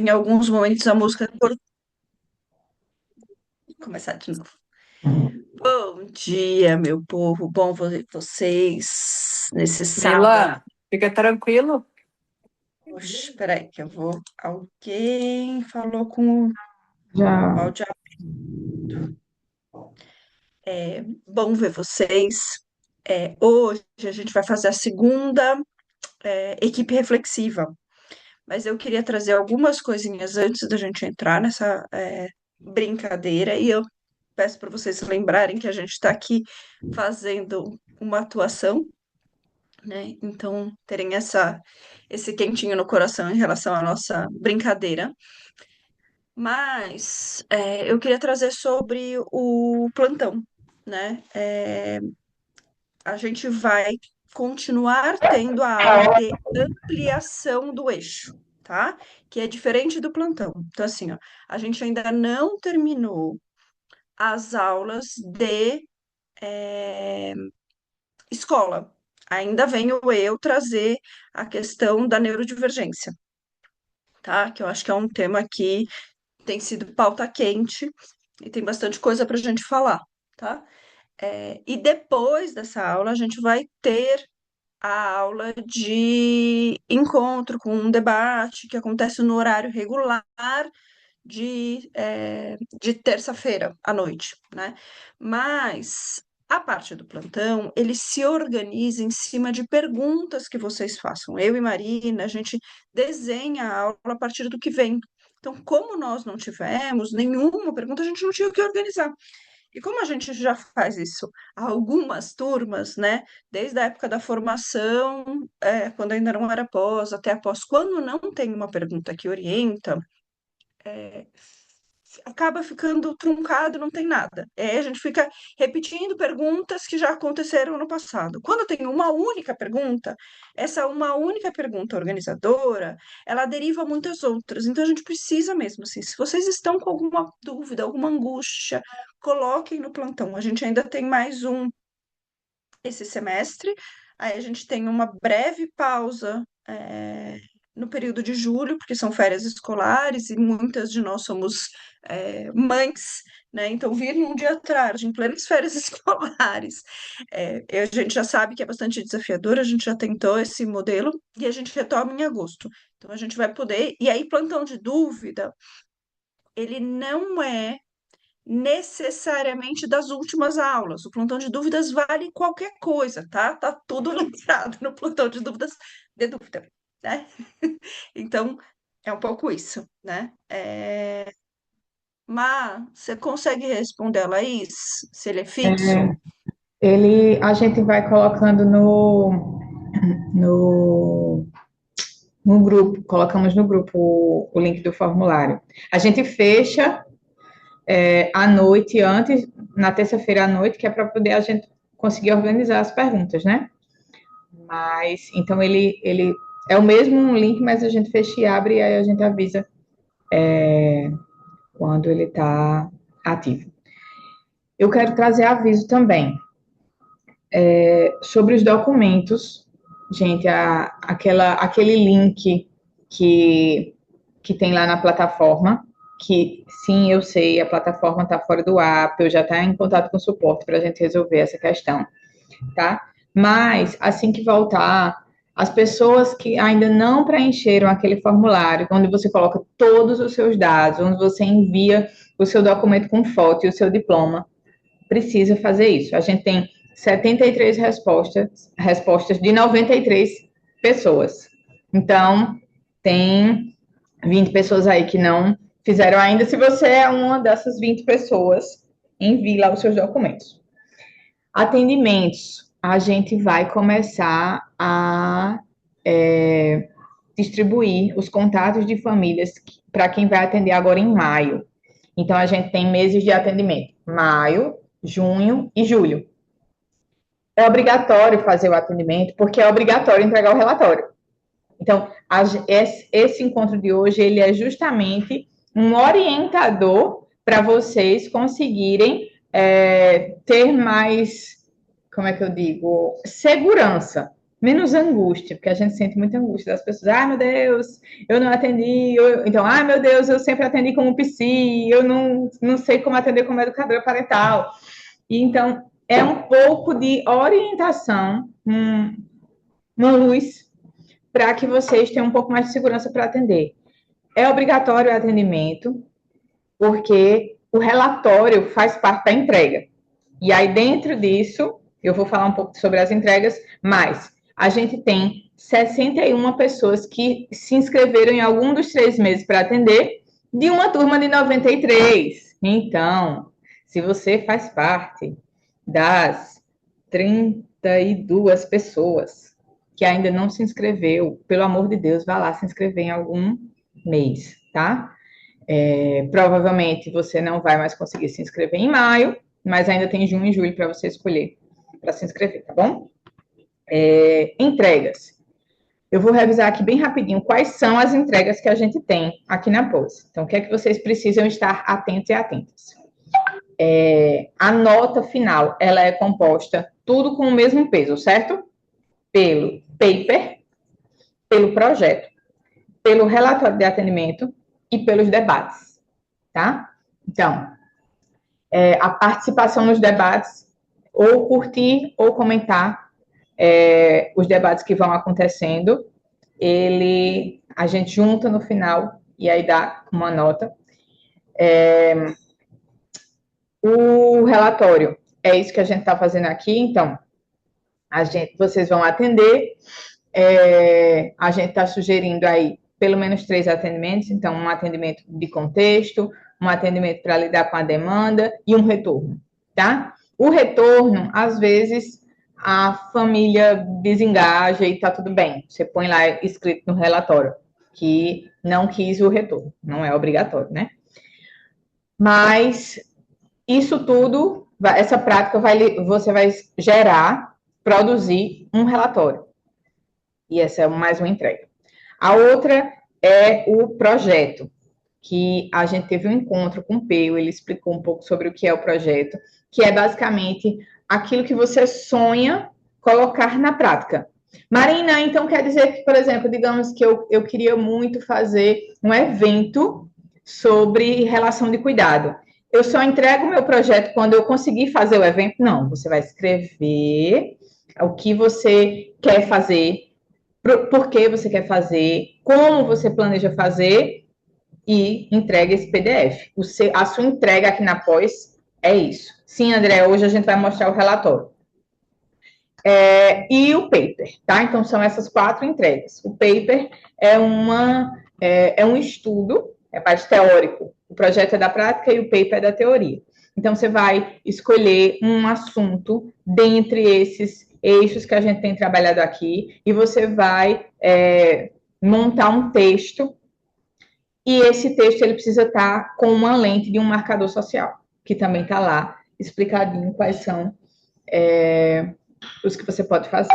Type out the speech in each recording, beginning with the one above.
Em alguns momentos a música. Vou começar de novo. Bom dia, meu povo. Bom ver vocês nesse sábado. Mila, fica tranquilo. Oxe, peraí, que eu vou. Alguém falou com o Já, áudio. Bom ver vocês. Hoje a gente vai fazer a segunda equipe reflexiva, mas eu queria trazer algumas coisinhas antes da gente entrar nessa brincadeira e eu peço para vocês lembrarem que a gente está aqui fazendo uma atuação, né? Então, terem esse quentinho no coração em relação à nossa brincadeira. Mas eu queria trazer sobre o plantão, né? A gente vai continuar tendo a aula de ampliação do eixo, tá? Que é diferente do plantão. Então, assim, ó, a gente ainda não terminou as aulas de escola. Ainda venho eu trazer a questão da neurodivergência, tá? Que eu acho que é um tema que tem sido pauta quente e tem bastante coisa para a gente falar, tá? E depois dessa aula, a gente vai ter a aula de encontro com um debate que acontece no horário regular de terça-feira à noite, né? Mas a parte do plantão, ele se organiza em cima de perguntas que vocês façam. Eu e Marina, a gente desenha a aula a partir do que vem. Então, como nós não tivemos nenhuma pergunta, a gente não tinha o que organizar. E como a gente já faz isso há algumas turmas, né? Desde a época da formação, quando ainda não era pós, até após, quando não tem uma pergunta que orienta, acaba ficando truncado, não tem nada. A gente fica repetindo perguntas que já aconteceram no passado. Quando tem uma única pergunta, essa uma única pergunta organizadora, ela deriva muitas outras. Então a gente precisa mesmo, assim, se vocês estão com alguma dúvida, alguma angústia, coloquem no plantão. A gente ainda tem mais um esse semestre. Aí a gente tem uma breve pausa, no período de julho, porque são férias escolares e muitas de nós somos mães, né? Então, vir num dia à tarde, em plenas férias escolares, a gente já sabe que é bastante desafiador, a gente já tentou esse modelo e a gente retoma em agosto. Então, a gente vai poder. E aí, plantão de dúvida, ele não é necessariamente das últimas aulas. O plantão de dúvidas vale qualquer coisa, tá? Tá tudo liberado no plantão de dúvidas de dúvida, né? Então, é um pouco isso, né? Mas você consegue responder a Laís se ele é fixo? a gente vai colocando no, no grupo, colocamos no grupo o link do formulário. A gente fecha à noite, antes, na terça-feira à noite, que é para poder a gente conseguir organizar as perguntas, né? Mas, então, ele é o mesmo link, mas a gente fecha e abre e aí a gente avisa quando ele está ativo. Eu quero trazer aviso também sobre os documentos, gente, aquele link que, que tem lá na plataforma, que sim, eu sei, a plataforma está fora do ar, eu já estou em contato com o suporte para a gente resolver essa questão, tá? Mas, assim que voltar, as pessoas que ainda não preencheram aquele formulário, onde você coloca todos os seus dados, onde você envia o seu documento com foto e o seu diploma, precisa fazer isso. A gente tem 73 respostas de 93 pessoas. Então, tem 20 pessoas aí que não fizeram ainda. Se você é uma dessas 20 pessoas, envie lá os seus documentos. Atendimentos. A gente vai começar a distribuir os contatos de famílias para quem vai atender agora em maio. Então, a gente tem meses de atendimento: maio, junho e julho. É obrigatório fazer o atendimento, porque é obrigatório entregar o relatório. Então, esse encontro de hoje, ele é justamente um orientador para vocês conseguirem ter mais, como é que eu digo, segurança menos angústia, porque a gente sente muita angústia das pessoas. Ai, meu Deus, eu não atendi. Então, ai, meu Deus, eu sempre atendi como psi, eu não sei como atender como educadora parental. E então, é um pouco de orientação, uma luz, para que vocês tenham um pouco mais de segurança para atender. É obrigatório o atendimento, porque o relatório faz parte da entrega. E aí, dentro disso, eu vou falar um pouco sobre as entregas, mas a gente tem 61 pessoas que se inscreveram em algum dos 3 meses para atender, de uma turma de 93. Então, se você faz parte das 32 pessoas que ainda não se inscreveu, pelo amor de Deus, vá lá se inscrever em algum mês, tá? Provavelmente você não vai mais conseguir se inscrever em maio, mas ainda tem junho e julho para você escolher para se inscrever, tá bom? Entregas. Eu vou revisar aqui bem rapidinho quais são as entregas que a gente tem aqui na POS. Então, o que é que vocês precisam estar atentos e atentas? A nota final, ela é composta tudo com o mesmo peso, certo? Pelo paper, pelo projeto, pelo relatório de atendimento e pelos debates, tá? Então, a participação nos debates, ou curtir ou comentar os debates que vão acontecendo, a gente junta no final e aí dá uma nota. O relatório é isso que a gente está fazendo aqui, então vocês vão atender, a gente está sugerindo aí pelo menos 3 atendimentos, então um atendimento de contexto, um atendimento para lidar com a demanda e um retorno, tá? O retorno, às vezes, a família desengaja e tá tudo bem. Você põe lá escrito no relatório que não quis o retorno, não é obrigatório, né? Mas isso tudo, essa prática você vai gerar, produzir um relatório. E essa é mais uma entrega. A outra é o projeto, que a gente teve um encontro com o Peu, ele explicou um pouco sobre o que é o projeto, que é basicamente aquilo que você sonha colocar na prática. Marina, então quer dizer que, por exemplo, digamos que eu queria muito fazer um evento sobre relação de cuidado. Eu só entrego o meu projeto quando eu conseguir fazer o evento? Não, você vai escrever o que você quer fazer, por que você quer fazer, como você planeja fazer e entrega esse PDF. A sua entrega aqui na pós é isso. Sim, André, hoje a gente vai mostrar o relatório. E o paper, tá? Então, são essas 4 entregas. O paper é um estudo, é parte teórico. O projeto é da prática e o paper é da teoria. Então, você vai escolher um assunto dentre esses eixos que a gente tem trabalhado aqui e você vai montar um texto, e esse texto ele precisa estar com uma lente de um marcador social, que também está lá explicadinho quais são os que você pode fazer,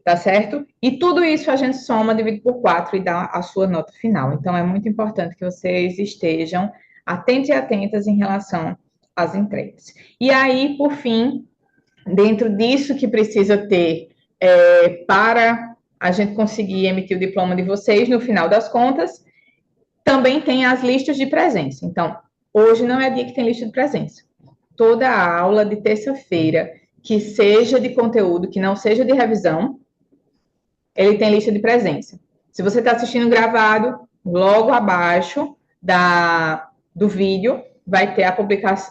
tá certo? E tudo isso a gente soma, divide por 4 e dá a sua nota final. Então, é muito importante que vocês estejam atentos e atentas em relação às entregas. E aí, por fim, dentro disso que precisa ter para a gente conseguir emitir o diploma de vocês, no final das contas, também tem as listas de presença. Então, hoje não é dia que tem lista de presença. Toda a aula de terça-feira que seja de conteúdo, que não seja de revisão, ele tem lista de presença. Se você está assistindo gravado, logo abaixo do vídeo, vai ter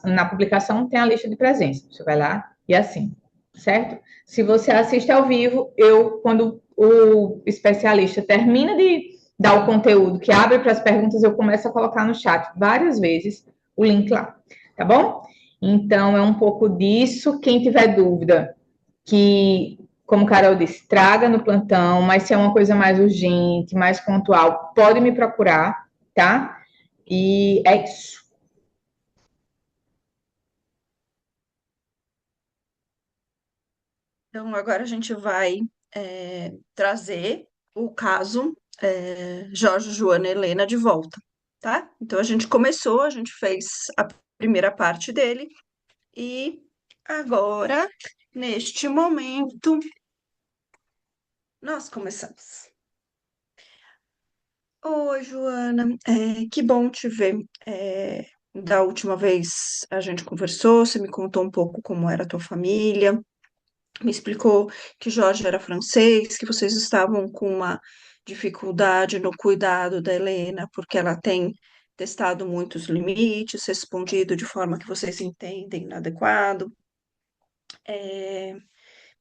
na publicação tem a lista de presença. Você vai lá e assim, certo? Se você assiste ao vivo, quando o especialista termina de dar o conteúdo, que abre para as perguntas, eu começo a colocar no chat várias vezes o link lá, tá bom? Então, é um pouco disso. Quem tiver dúvida, que, como Carol disse, traga no plantão, mas se é uma coisa mais urgente, mais pontual, pode me procurar, tá? E é isso. Então, agora a gente vai trazer o caso Jorge, Joana e Helena de volta, tá? Então, a gente fez a primeira parte dele e agora, neste momento, Nós começamos. Oi, Joana, que bom te ver. Da última vez a gente conversou, você me contou um pouco como era a tua família, me explicou que Jorge era francês, que vocês estavam com uma dificuldade no cuidado da Helena, porque ela tem testado muitos limites, respondido de forma que vocês entendem inadequado. É,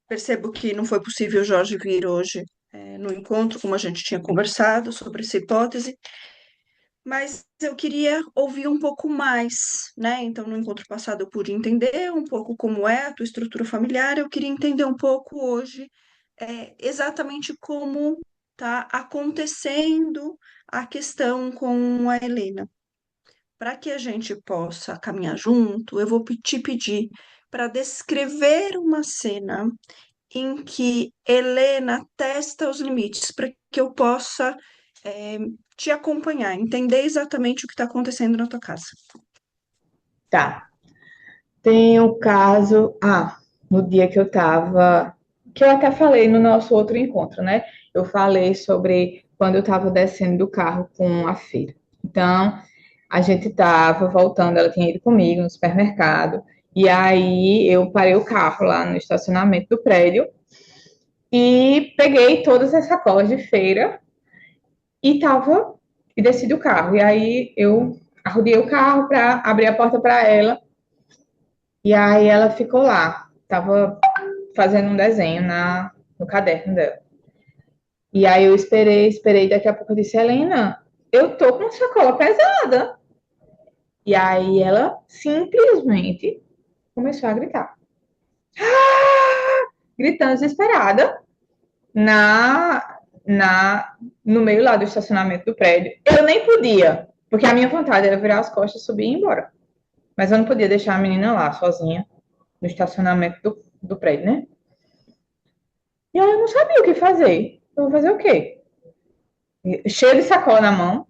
Percebo que não foi possível Jorge vir hoje, no encontro, como a gente tinha conversado sobre essa hipótese, mas eu queria ouvir um pouco mais, né? Então, no encontro passado eu pude entender um pouco como é a tua estrutura familiar, eu queria entender um pouco hoje, exatamente como está acontecendo a questão com a Helena. Para que a gente possa caminhar junto, eu vou te pedir para descrever uma cena em que Helena testa os limites para que eu possa eh, te acompanhar, entender exatamente o que está acontecendo na tua casa. Tá. Tem o caso, no dia que eu tava, que eu até falei no nosso outro encontro, né? Eu falei sobre quando eu tava descendo do carro com a filha. Então, a gente tava voltando, ela tinha ido comigo no supermercado, e aí eu parei o carro lá no estacionamento do prédio e peguei todas as sacolas de feira e tava e desci do carro. E aí eu arrudei o carro para abrir a porta para ela. E aí ela ficou lá, tava fazendo um desenho no caderno dela. E aí eu esperei, daqui a pouco eu disse, Helena, eu tô com sacola pesada. E aí ela simplesmente começou a gritar. Gritando desesperada no meio lá do estacionamento do prédio. Eu nem podia, porque a minha vontade era virar as costas, subir e ir embora. Mas eu não podia deixar a menina lá, sozinha, no estacionamento do prédio, né? E aí eu não sabia o que fazer. Eu vou fazer o quê? Cheia de sacola na mão.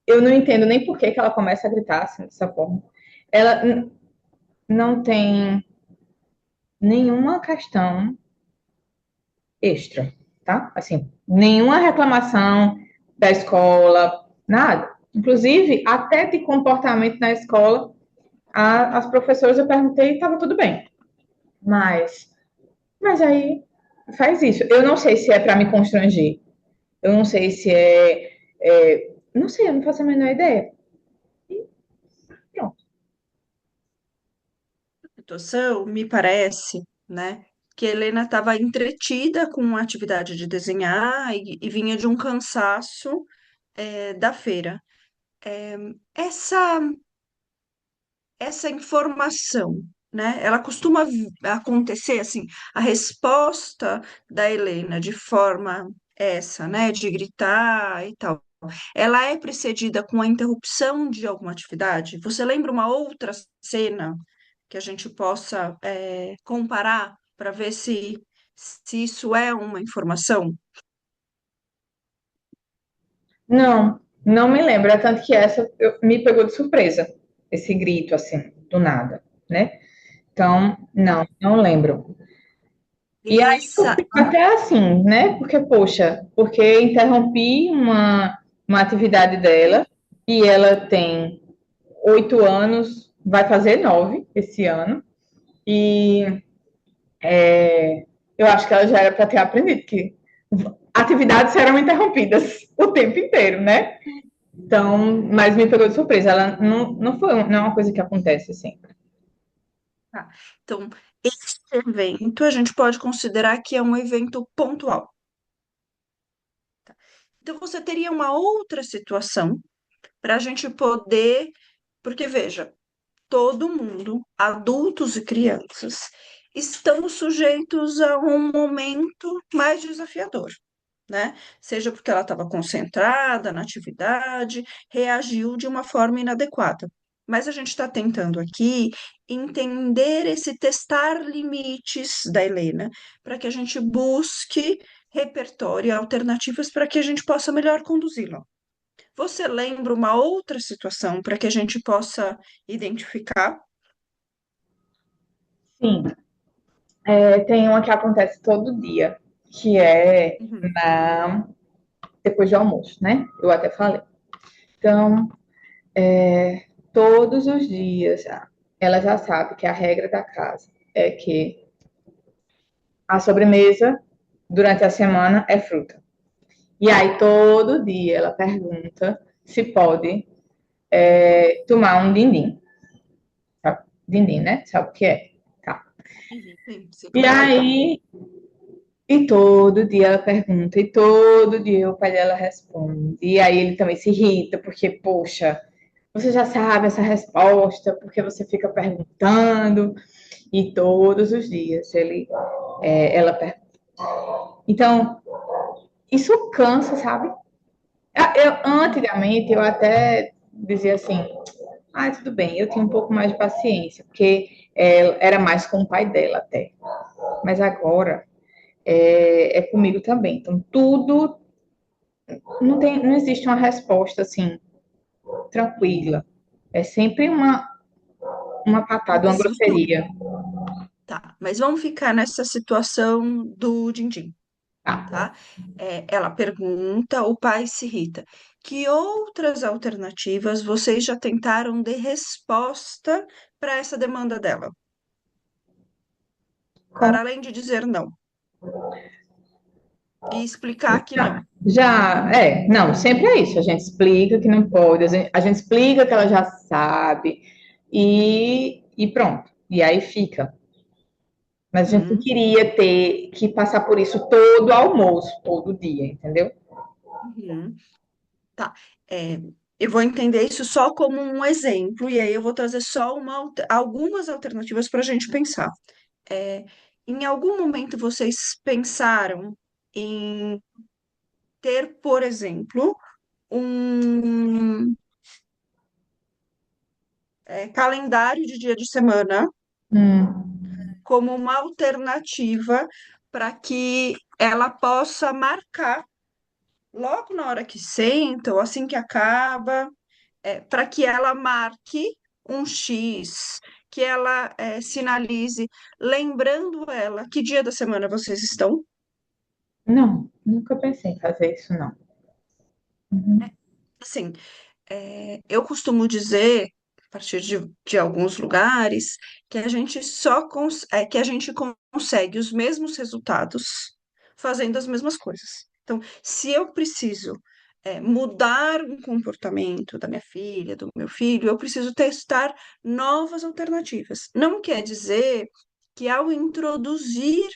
Eu não entendo nem por que ela começa a gritar assim, dessa forma. Ela não tem nenhuma questão extra, tá? Assim, nenhuma reclamação da escola, nada. Inclusive, até de comportamento na escola, as professoras eu perguntei e estava tudo bem. Mas aí faz isso. Eu não sei se é para me constranger. Eu não sei se não sei, eu não faço a menor ideia. Pronto. Situação, me parece, né, que a Helena estava entretida com a atividade de desenhar e vinha de um cansaço, da feira. Essa essa informação, né? Ela costuma acontecer assim, a resposta da Helena de forma essa, né, de gritar e tal. Ela é precedida com a interrupção de alguma atividade? Você lembra uma outra cena que a gente possa comparar para ver se isso é uma informação? Não, não me lembro. É tanto que me pegou de surpresa, esse grito, assim, do nada, né? Então, não lembro. E aí eu Essa, fico até assim, né? Porque, poxa, porque interrompi uma atividade dela e ela tem 8 anos, vai fazer 9 esse ano. E eu acho que ela já era para ter aprendido que atividades serão interrompidas o tempo inteiro, né? Então, mas me pegou de surpresa. Ela não é uma coisa que acontece sempre. tá. Então, esse evento a gente pode considerar que é um evento pontual. Então, você teria uma outra situação para a gente poder. Porque, veja, todo mundo, adultos e crianças, estão sujeitos a um momento mais desafiador, né? Seja porque ela estava concentrada na atividade, reagiu de uma forma inadequada. Mas a gente está tentando aqui entender esse testar limites da Helena, para que a gente busque repertório e alternativas para que a gente possa melhor conduzi-la. Você lembra uma outra situação para que a gente possa identificar? Sim, tem uma que acontece todo dia. que é Uhum. na, depois do almoço, né? Eu até falei. Então, todos os dias, ela já sabe que a regra da casa é que a sobremesa durante a semana é fruta. E aí, todo dia ela pergunta se pode tomar um dindim. Sabe? Dindim, né? Sabe o que é? Tá. Uhum. Sim, sei E como é. aí, e todo dia ela pergunta, e todo dia o pai dela responde. E aí ele também se irrita, porque, poxa, você já sabe essa resposta, porque você fica perguntando, e todos os dias ela pergunta. Então, isso cansa, sabe? Antigamente, eu até dizia assim, tudo bem, eu tinha um pouco mais de paciência, porque era mais com o pai dela até. Mas agora é comigo também. Então, tudo não existe uma resposta assim tranquila. É sempre uma patada, uma Mas grosseria. tá, mas vamos ficar nessa situação do din-din, Tá. tá? Ela pergunta, o pai se irrita. Que outras alternativas vocês já tentaram de resposta para essa demanda dela? Para Como? além de dizer não e explicar que não. Não, sempre é isso. A gente explica que não pode, a gente explica que ela já sabe e pronto. E aí fica. Mas a gente não Uhum, queria ter que passar por isso todo almoço, todo dia, entendeu? uhum. Tá. É, eu vou entender isso só como um exemplo, e aí eu vou trazer só algumas alternativas para a gente pensar. É, em algum momento vocês pensaram em ter, por exemplo, um calendário de dia de semana Hum, como uma alternativa para que ela possa marcar logo na hora que senta ou assim que acaba, para que ela marque um X, que ela sinalize, lembrando ela que dia da semana vocês estão. não, nunca pensei em fazer isso, não. Uhum. Assim, eu costumo dizer, a partir de alguns lugares, que a gente que a gente consegue os mesmos resultados fazendo as mesmas coisas. Então, se eu preciso mudar um comportamento da minha filha, do meu filho, eu preciso testar novas alternativas. Não quer dizer que ao introduzir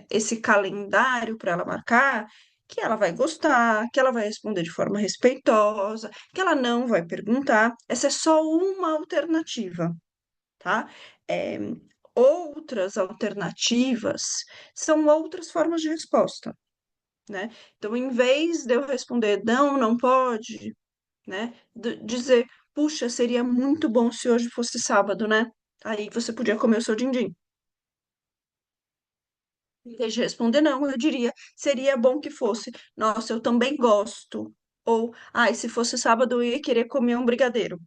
esse calendário para ela marcar, que ela vai gostar, que ela vai responder de forma respeitosa, que ela não vai perguntar. Essa é só uma alternativa, tá? É, outras alternativas são outras formas de resposta, né? Então, em vez de eu responder não, não pode, né? Dizer, puxa, seria muito bom se hoje fosse sábado, né? Aí você podia comer o seu din-din. Em vez de responder não, eu diria, seria bom que fosse. Nossa, eu também gosto. Ou, se fosse sábado eu ia querer comer um brigadeiro,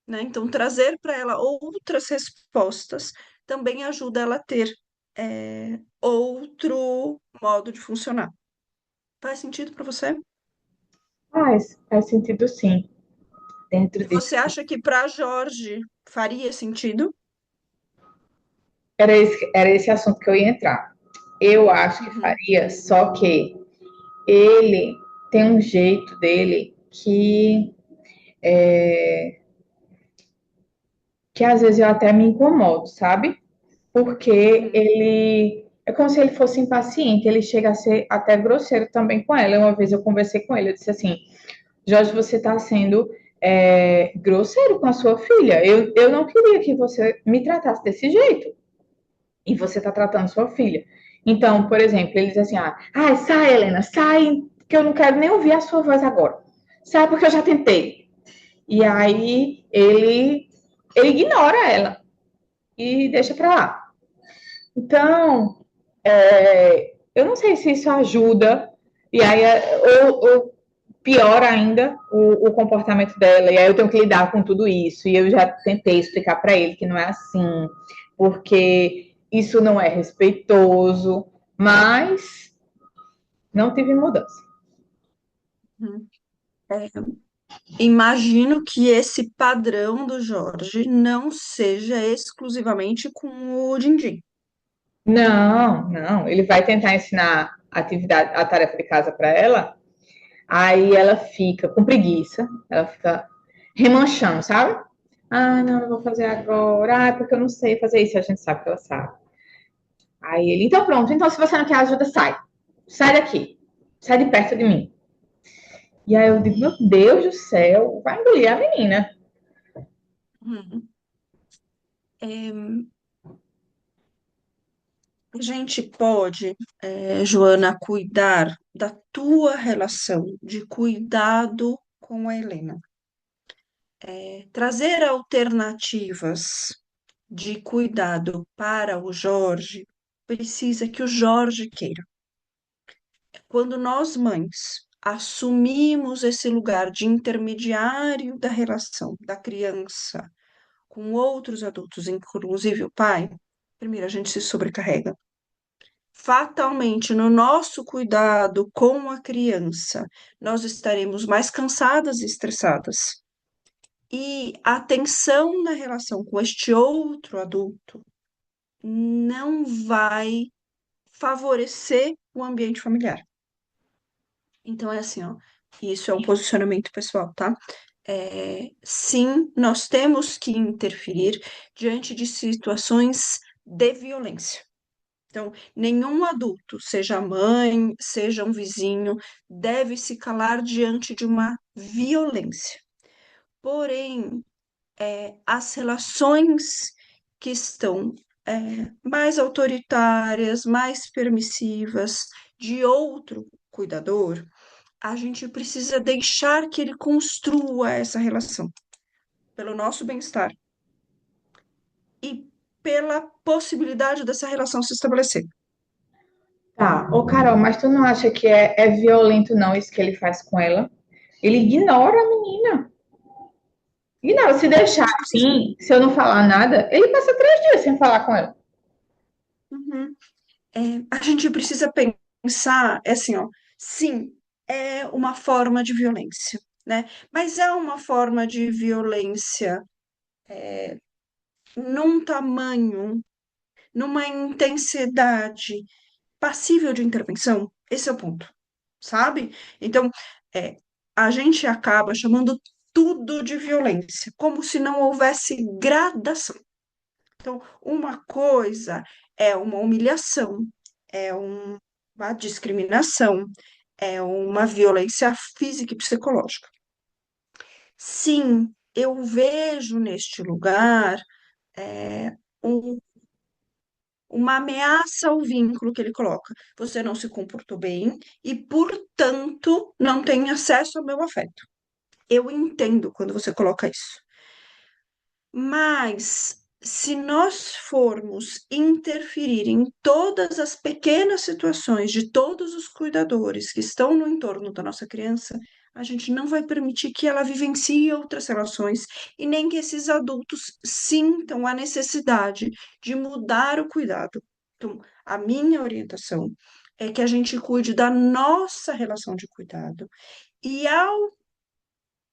né? Então, trazer para ela outras respostas também ajuda ela a ter outro modo de funcionar. Faz sentido para você? Faz sentido sim, dentro E disso. você acha que para Jorge faria sentido? Era esse assunto que eu ia entrar. Eu acho que Uhum. faria, só que ele tem um jeito dele que às vezes eu até me incomodo, sabe? Porque Uhum. ele é como se ele fosse impaciente, ele chega a ser até grosseiro também com ela. Uma vez eu conversei com ele, eu disse assim: Jorge, você está sendo grosseiro com a sua filha. Eu não queria que você me tratasse desse jeito. E você está tratando sua filha. Então, por exemplo, ele diz assim: sai, Helena, sai, que eu não quero nem ouvir a sua voz agora. Sai, porque eu já tentei. E aí ele ignora ela e deixa para lá. Então, eu não sei se isso ajuda, e aí, ou piora ainda o comportamento dela, e aí eu tenho que lidar com tudo isso, e eu já tentei explicar para ele que não é assim, porque isso não é respeitoso, Mas não tive mudança. Uhum. É, imagino que esse padrão do Jorge não seja exclusivamente com o Dindim. Não, não. Ele vai tentar ensinar a atividade, a tarefa de casa para ela. Aí ela fica com preguiça, ela fica remanchando, sabe? Ah, não, eu vou fazer agora. Ah, porque eu não sei fazer isso. A gente sabe que ela sabe. Aí ele, então pronto. Então se você não quer ajuda, sai. Sai daqui. Sai de perto de mim. E aí eu digo, meu Deus do céu, vai engolir a menina. Uhum. É, a gente pode, Joana, cuidar da tua relação de cuidado com a Helena. Trazer alternativas de cuidado para o Jorge precisa que o Jorge queira. Quando nós, mães, assumimos esse lugar de intermediário da relação da criança com outros adultos, inclusive o pai, primeiro a gente se sobrecarrega. Fatalmente, no nosso cuidado com a criança, nós estaremos mais cansadas e estressadas. E a tensão na relação com este outro adulto não vai favorecer o ambiente familiar. Então, é assim, ó, isso é um posicionamento pessoal, tá? Sim, nós temos que interferir diante de situações de violência. Então, nenhum adulto, seja mãe, seja um vizinho, deve se calar diante de uma violência. Porém, as relações que estão mais autoritárias, mais permissivas, de outro cuidador, a gente precisa deixar que ele construa essa relação, pelo nosso bem-estar e pela possibilidade dessa relação se estabelecer. Tá, ô Carol, mas tu não acha que é violento não isso que ele faz com ela? Ele ignora a menina. Ignora, se A deixar gente precisa. assim, se eu não falar nada, ele passa 3 dias sem falar com ela. Uhum. A gente precisa pensar, assim, ó, sim, é uma forma de violência, né? Mas é uma forma de violência num tamanho, numa intensidade passível de intervenção. Esse é o ponto, sabe? Então, é, a gente acaba chamando tudo de violência, como se não houvesse gradação. Então, uma coisa é uma humilhação, uma discriminação, é uma violência física e psicológica. Sim, eu vejo neste lugar um- uma ameaça ao vínculo que ele coloca. Você não se comportou bem e, portanto, não tem acesso ao meu afeto. Eu entendo quando você coloca isso. Mas se nós formos interferir em todas as pequenas situações de todos os cuidadores que estão no entorno da nossa criança, a gente não vai permitir que ela vivencie outras relações e nem que esses adultos sintam a necessidade de mudar o cuidado. Então, a minha orientação é que a gente cuide da nossa relação de cuidado. E ao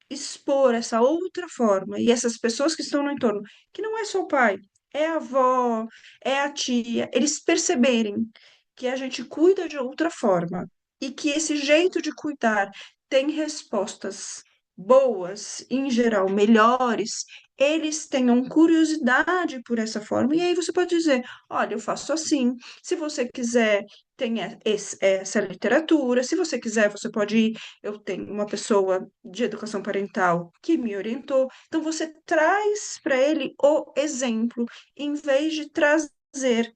expor essa outra forma e essas pessoas que estão no entorno, que não é só o pai, é a avó, é a tia, eles perceberem que a gente cuida de outra forma e que esse jeito de cuidar tem respostas boas, em geral melhores, eles tenham curiosidade por essa forma, e aí você pode dizer: olha, eu faço assim, se você quiser, tem essa literatura, se você quiser, você pode ir, eu tenho uma pessoa de educação parental que me orientou. Então, você traz para ele o exemplo, em vez de trazer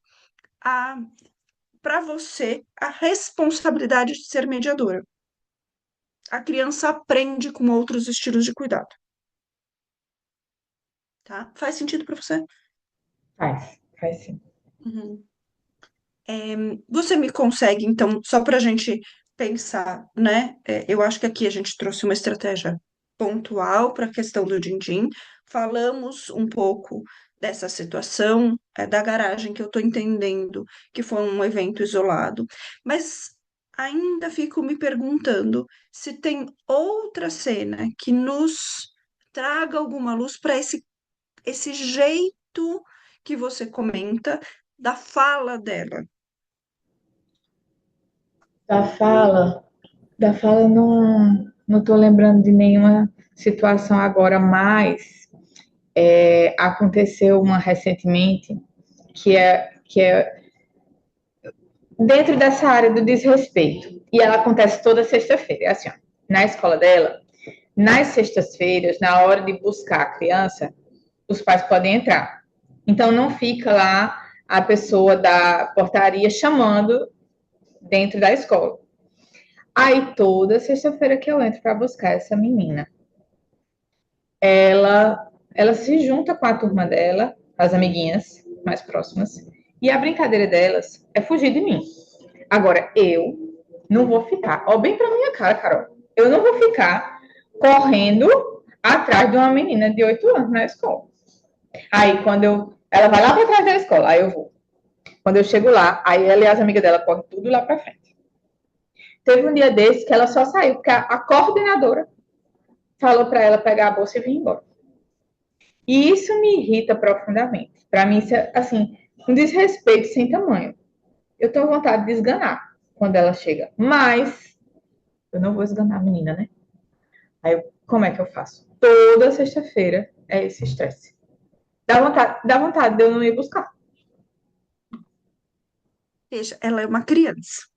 a para você a responsabilidade de ser mediadora. A criança aprende com outros estilos de cuidado, tá? Faz sentido para você? Faz sim. Uhum. Você me consegue, então, só para a gente pensar, né? Eu acho que aqui a gente trouxe uma estratégia pontual para a questão do din-din, falamos um pouco dessa situação, da garagem, que eu estou entendendo que foi um evento isolado, mas ainda fico me perguntando se tem outra cena que nos traga alguma luz para esse jeito que você comenta da fala dela. Da fala, da fala eu não tô lembrando de nenhuma situação agora, mas aconteceu uma recentemente que é dentro dessa área do desrespeito. E ela acontece toda sexta-feira. É assim, ó, na escola dela, nas sextas-feiras, na hora de buscar a criança, os pais podem entrar. Então não fica lá a pessoa da portaria chamando dentro da escola. Aí toda sexta-feira que eu entro para buscar essa menina, ela se junta com a turma dela, as amiguinhas mais próximas, e a brincadeira delas é fugir de mim. Agora, eu não vou ficar, ó, bem pra minha cara, Carol, eu não vou ficar correndo atrás de uma menina de 8 anos na escola. Aí, ela vai lá pra trás da escola, aí eu vou. Quando eu chego lá, aí ela e as amigas dela correm tudo lá pra frente. Teve um dia desse que ela só saiu, porque a coordenadora falou pra ela pegar a bolsa e vir embora. E isso me irrita profundamente. Pra mim, isso é, assim, um desrespeito sem tamanho. Eu tenho vontade de esganar quando ela chega, mas eu não vou esganar a menina, né? Como é que eu faço? Toda sexta-feira é esse estresse. Dá vontade de eu não ir buscar. Veja, ela é uma criança.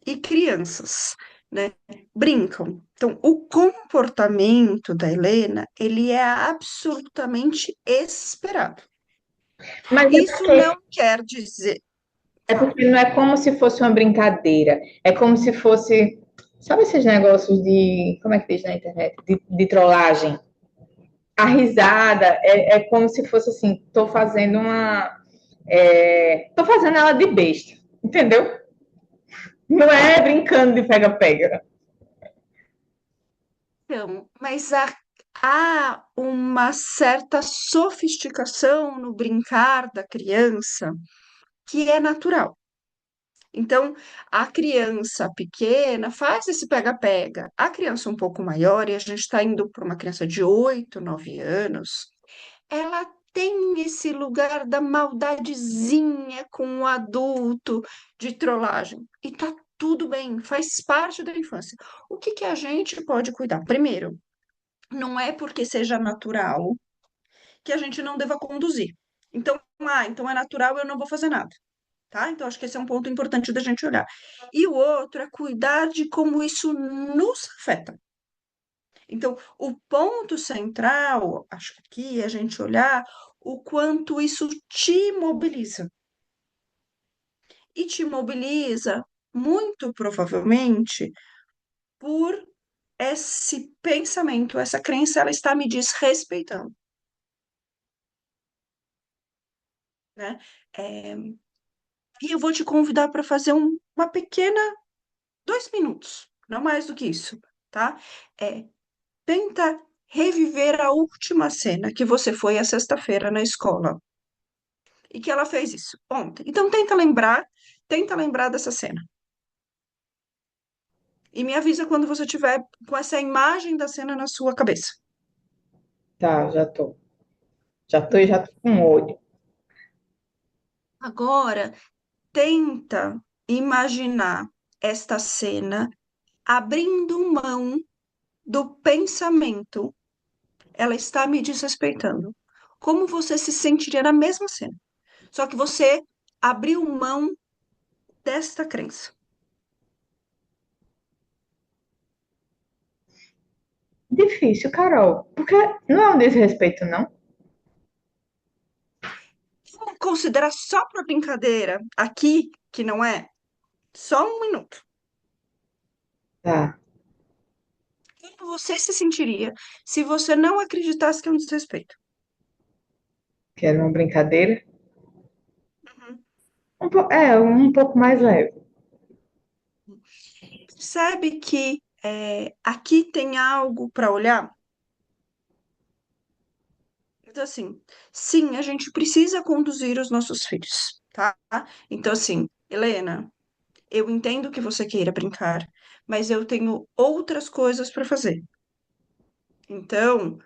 E crianças, né, brincam. Então, o comportamento da Helena, ele é absolutamente esperado. Mas Isso não quer dizer, é fala, porque não é como se fosse uma brincadeira. É como se fosse. Sabe esses negócios de. Como é que diz na internet? De trollagem. A risada é como se fosse assim: tô fazendo uma. Tô fazendo ela de besta. Entendeu? Não é brincando de pega-pega. então, mas há uma certa sofisticação no brincar da criança que é natural. Então, a criança pequena faz esse pega-pega. A criança um pouco maior, e a gente está indo para uma criança de 8, 9 anos, ela tem esse lugar da maldadezinha com o adulto, de trollagem. E tá tudo bem, faz parte da infância. O que que a gente pode cuidar? Primeiro, não é porque seja natural que a gente não deva conduzir. Então, então é natural, eu não vou fazer nada. Tá? Então, acho que esse é um ponto importante da gente olhar. E o outro é cuidar de como isso nos afeta. Então, o ponto central, acho que aqui, é a gente olhar o quanto isso te mobiliza. E te mobiliza, muito provavelmente, por esse pensamento, essa crença, ela está me desrespeitando, né? É, e eu vou te convidar para fazer uma pequena, 2 minutos, não mais do que isso, tá? É, tenta reviver a última cena que você foi a sexta-feira na escola e que ela fez isso ontem. Então tenta lembrar dessa cena. E me avisa quando você tiver com essa imagem da cena na sua cabeça. Tá, já tô. Já tô com ódio. Agora, tenta imaginar esta cena abrindo mão do pensamento. Ela está me desrespeitando. Como você se sentiria na mesma cena? Só que você abriu mão desta crença. Difícil, Carol. Porque não é um desrespeito, não? Vamos considerar só para brincadeira aqui, que não é, só 1 minuto. Tá. Como você se sentiria se você não acreditasse que é um desrespeito? Que era uma brincadeira. Uhum. Um pouco mais leve. Percebe que aqui tem algo para olhar. Então, assim, sim, a gente precisa conduzir os nossos filhos, tá? Então, assim, Helena, eu entendo que você queira brincar, mas eu tenho outras coisas para fazer. Então,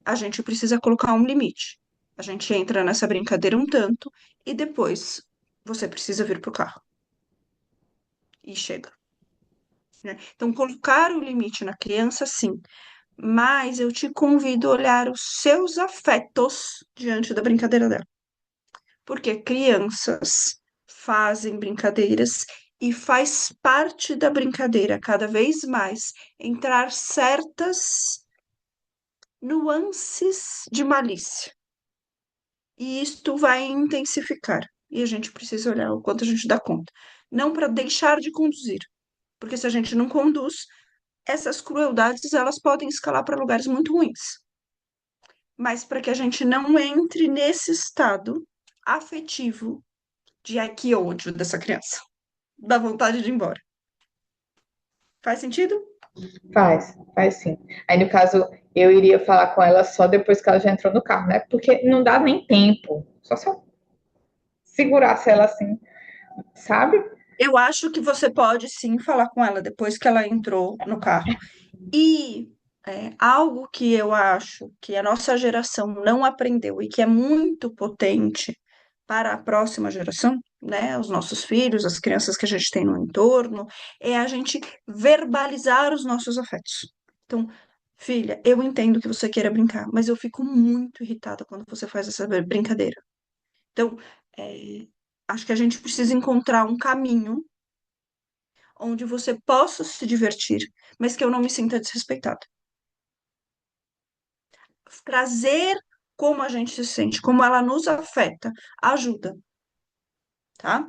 a gente precisa colocar um limite. A gente entra nessa brincadeira um tanto e depois você precisa vir pro carro e chega, né? Então, colocar o limite na criança, sim, mas eu te convido a olhar os seus afetos diante da brincadeira dela. Porque crianças fazem brincadeiras e faz parte da brincadeira cada vez mais entrar certas nuances de malícia. E isto vai intensificar. E a gente precisa olhar o quanto a gente dá conta. Não para deixar de conduzir, porque se a gente não conduz, essas crueldades elas podem escalar para lugares muito ruins. Mas para que a gente não entre nesse estado afetivo de ai, que ódio dessa criança, dá vontade de ir embora. Faz sentido? Faz sim. Aí, no caso, eu iria falar com ela só depois que ela já entrou no carro, né? Porque não dá nem tempo. Só se eu segurasse ela assim, sabe? Eu acho que você pode sim falar com ela depois que ela entrou no carro. E algo que eu acho que a nossa geração não aprendeu e que é muito potente para a próxima geração, né, os nossos filhos, as crianças que a gente tem no entorno, é a gente verbalizar os nossos afetos. Então, filha, eu entendo que você queira brincar, mas eu fico muito irritada quando você faz essa brincadeira. Então, é, acho que a gente precisa encontrar um caminho onde você possa se divertir, mas que eu não me sinta desrespeitada. Trazer como a gente se sente, como ela nos afeta, ajuda, tá?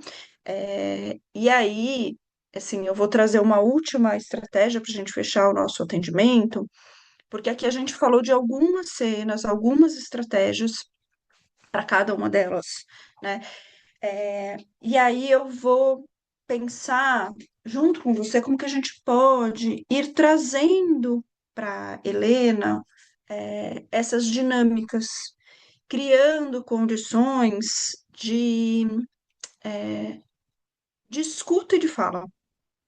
E aí, assim, eu vou trazer uma última estratégia para a gente fechar o nosso atendimento, porque aqui a gente falou de algumas cenas, algumas estratégias para cada uma delas, né? E aí eu vou pensar junto com você como que a gente pode ir trazendo para Helena essas dinâmicas, criando condições de escuta e de fala,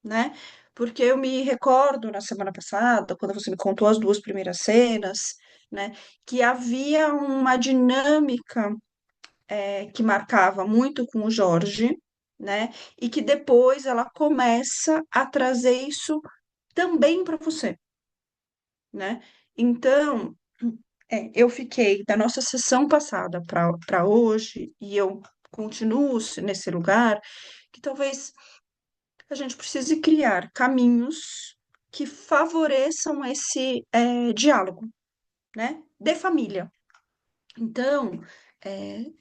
né? Porque eu me recordo na semana passada, quando você me contou as duas primeiras cenas, né, que havia uma dinâmica que marcava muito com o Jorge, né, e que depois ela começa a trazer isso também para você, né? Então, eu fiquei da nossa sessão passada para hoje, e eu continuo nesse lugar, que talvez a gente precise criar caminhos que favoreçam esse diálogo, né? De família. Então,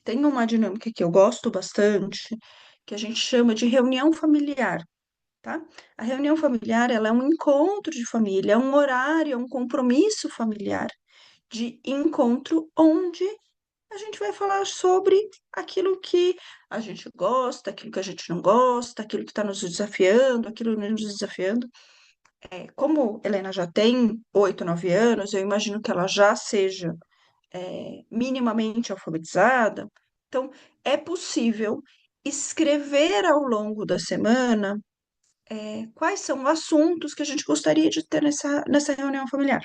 tem uma dinâmica que eu gosto bastante, que a gente chama de reunião familiar, tá? A reunião familiar, ela é um encontro de família, é um horário, é um compromisso familiar de encontro onde a gente vai falar sobre aquilo que a gente gosta, aquilo que a gente não gosta, aquilo que está nos desafiando, aquilo que não nos desafiando. Como Helena já tem 8, 9 anos, eu imagino que ela já seja minimamente alfabetizada. Então, é possível escrever ao longo da semana quais são os assuntos que a gente gostaria de ter nessa reunião familiar.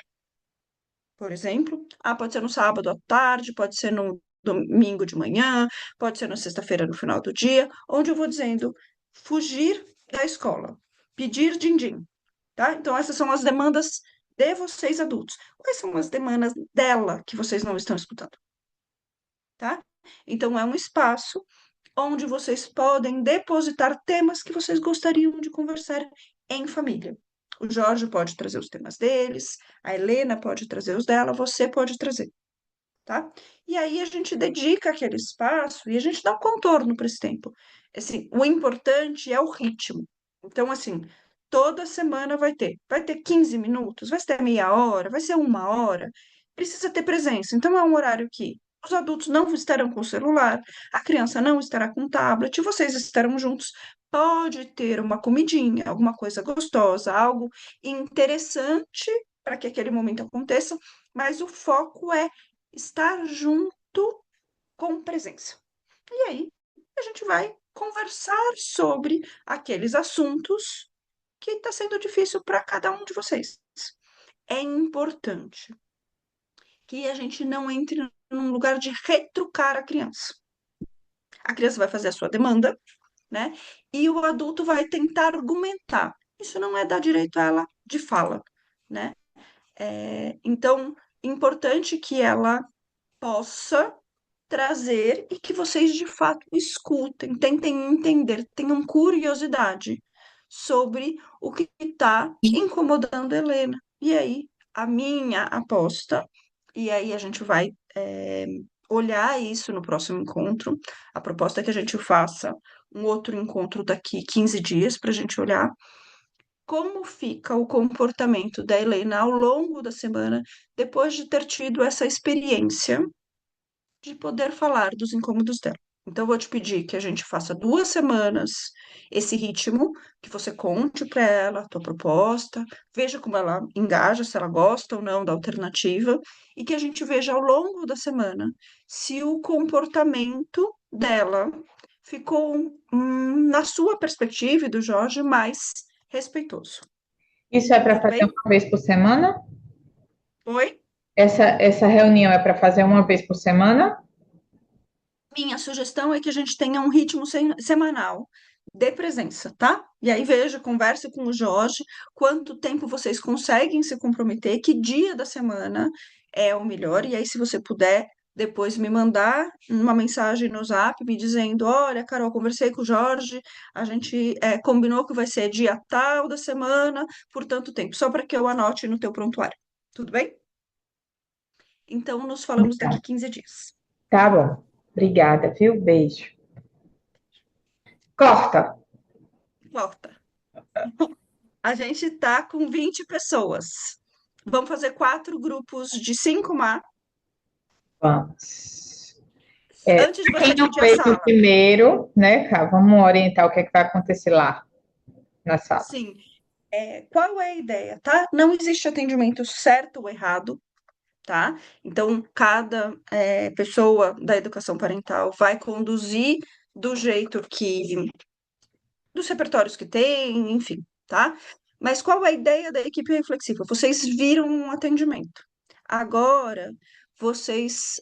Por exemplo, pode ser no sábado à tarde, pode ser no domingo de manhã, pode ser na sexta-feira no final do dia, onde eu vou dizendo fugir da escola, pedir din-din, tá? Então, essas são as demandas de vocês adultos. Quais são as demandas dela que vocês não estão escutando, tá? Então, é um espaço onde vocês podem depositar temas que vocês gostariam de conversar em família. O Jorge pode trazer os temas deles, a Helena pode trazer os dela, você pode trazer, tá? E aí a gente dedica aquele espaço e a gente dá um contorno para esse tempo. Assim, o importante é o ritmo. Então, assim, toda semana vai ter 15 minutos, vai ter meia hora, vai ser 1 hora. Precisa ter presença. Então, é um horário que os adultos não estarão com o celular, a criança não estará com o tablet, vocês estarão juntos pode ter uma comidinha, alguma coisa gostosa, algo interessante para que aquele momento aconteça, mas o foco é estar junto com presença. E aí a gente vai conversar sobre aqueles assuntos que está sendo difícil para cada um de vocês. É importante que a gente não entre num lugar de retrucar a criança. A criança vai fazer a sua demanda, né? E o adulto vai tentar argumentar. Isso não é dar direito a ela de fala, né? Então, importante que ela possa trazer e que vocês de fato escutem, tentem entender, tenham curiosidade sobre o que está incomodando a Helena. E aí, a minha aposta, e aí a gente vai olhar isso no próximo encontro. A proposta é que a gente faça um outro encontro daqui 15 dias para a gente olhar como fica o comportamento da Helena ao longo da semana, depois de ter tido essa experiência de poder falar dos incômodos dela. Então, eu vou te pedir que a gente faça 2 semanas esse ritmo, que você conte para ela a tua proposta, veja como ela engaja, se ela gosta ou não da alternativa, e que a gente veja ao longo da semana se o comportamento dela ficou, na sua perspectiva e do Jorge, mais respeitoso. Isso é para Tudo fazer bem? uma vez por semana? Oi? Essa reunião é para fazer uma vez por semana? Minha sugestão é que a gente tenha um ritmo semanal de presença, tá? E aí veja, converse com o Jorge, quanto tempo vocês conseguem se comprometer, que dia da semana é o melhor, e aí se você puder depois me mandar uma mensagem no Zap me dizendo, olha, Carol, conversei com o Jorge, a gente combinou que vai ser dia tal da semana, por tanto tempo, só para que eu anote no teu prontuário. Tudo bem? Então, nos falamos daqui 15 dias. Tá bom. Obrigada, viu? Beijo. Corta. Volta. A gente tá com 20 pessoas. Vamos fazer 4 grupos de 5, Má. Vamos. Antes de Quem você não dividir a fez o sala. primeiro, né, Cá? Vamos orientar o que é que vai acontecer lá na sala. Sim. Qual é a ideia, tá? Não existe atendimento certo ou errado, tá? Então, cada pessoa da educação parental vai conduzir do jeito que dos repertórios que tem, enfim, tá? Mas qual é a ideia da equipe reflexiva? Vocês viram um atendimento. Agora, vocês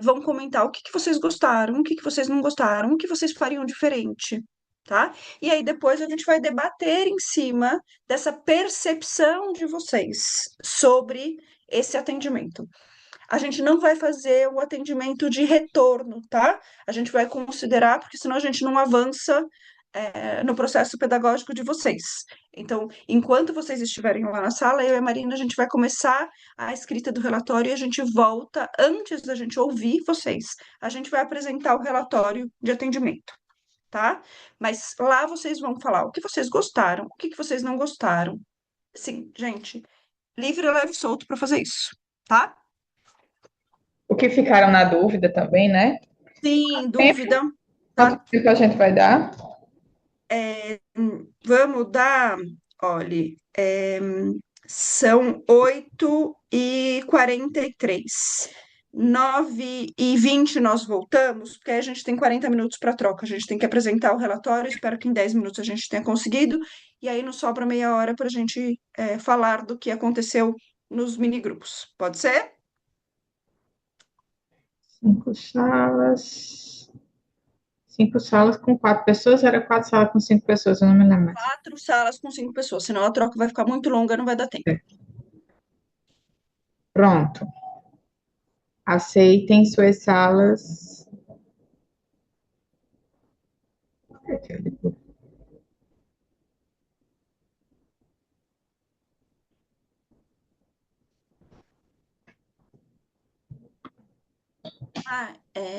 vão comentar o que que vocês gostaram, o que que vocês não gostaram, o que vocês fariam diferente, tá? E aí depois a gente vai debater em cima dessa percepção de vocês sobre esse atendimento. A gente não vai fazer o atendimento de retorno, tá? A gente vai considerar, porque senão a gente não avança no processo pedagógico de vocês. Então, enquanto vocês estiverem lá na sala, eu e a Marina, a gente vai começar a escrita do relatório e a gente volta, antes da gente ouvir vocês, a gente vai apresentar o relatório de atendimento, tá? Mas lá vocês vão falar o que vocês gostaram, o que que vocês não gostaram. Sim, gente, livre, leve e solto para fazer isso, tá? O que ficaram na dúvida também, né? Sim, dúvida, Tempo? Quanto tá? tempo a gente vai dar? Vamos dar, olha, são 8h43. 9h20 nós voltamos, porque aí a gente tem 40 minutos para troca. A gente tem que apresentar o relatório, espero que em 10 minutos a gente tenha conseguido, e aí nos sobra meia hora para a gente falar do que aconteceu nos minigrupos. Pode ser? 5 salas. 5 salas com 4 pessoas, era 4 salas com 5 pessoas, eu não me lembro mais. 4 salas com 5 pessoas, senão a troca vai ficar muito longa, não vai dar tempo. Pronto. Aceitem suas salas.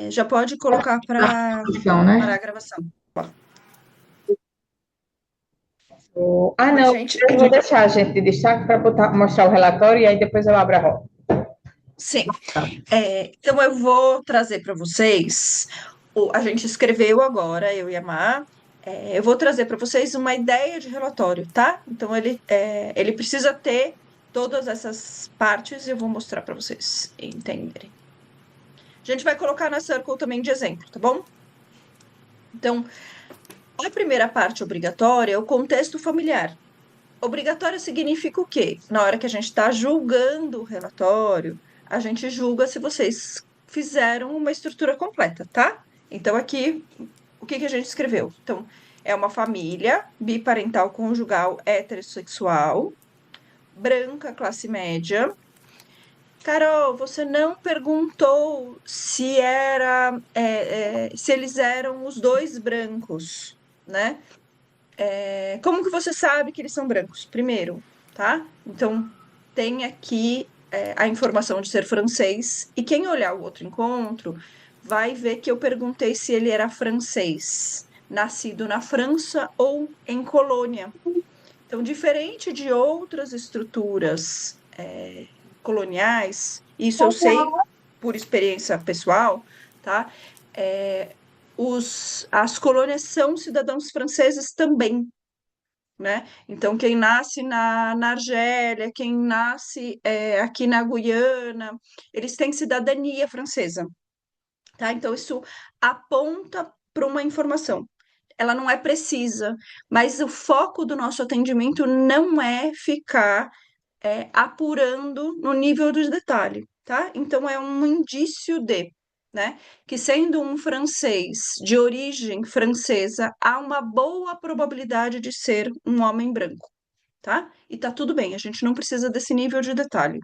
Já pode colocar para Opção, né? a gravação. Ah, Oi, não, gente. eu vou deixar a gente de destaque para mostrar o relatório e aí depois eu abro a roda. Sim. Tá. Então eu vou trazer para vocês. A gente escreveu agora, eu e a Mar, Eu vou trazer para vocês uma ideia de relatório, tá? Então, ele precisa ter todas essas partes e eu vou mostrar para vocês entenderem. A gente vai colocar na Circle também de exemplo, tá bom? Então, a primeira parte obrigatória é o contexto familiar. Obrigatório significa o quê? Na hora que a gente está julgando o relatório, a gente julga se vocês fizeram uma estrutura completa, tá? Então, aqui, o que que a gente escreveu? Então, é uma família biparental conjugal heterossexual, branca, classe média. Carol, você não perguntou se eles eram os dois brancos, né? Como que você sabe que eles são brancos? Primeiro, tá? Então, tem aqui a informação de ser francês, e quem olhar o outro encontro vai ver que eu perguntei se ele era francês, nascido na França ou em colônia. Então, diferente de outras estruturas coloniais, isso eu sei por experiência pessoal, tá? É, as colônias são cidadãos franceses também, né? Então, quem nasce na Argélia, quem nasce aqui na Guiana, eles têm cidadania francesa, tá? Então, isso aponta para uma informação. Ela não é precisa, mas o foco do nosso atendimento não é ficar apurando no nível dos detalhes, tá? Então, é um indício de, né? Que sendo um francês de origem francesa, há uma boa probabilidade de ser um homem branco, tá? E tá tudo bem, a gente não precisa desse nível de detalhe.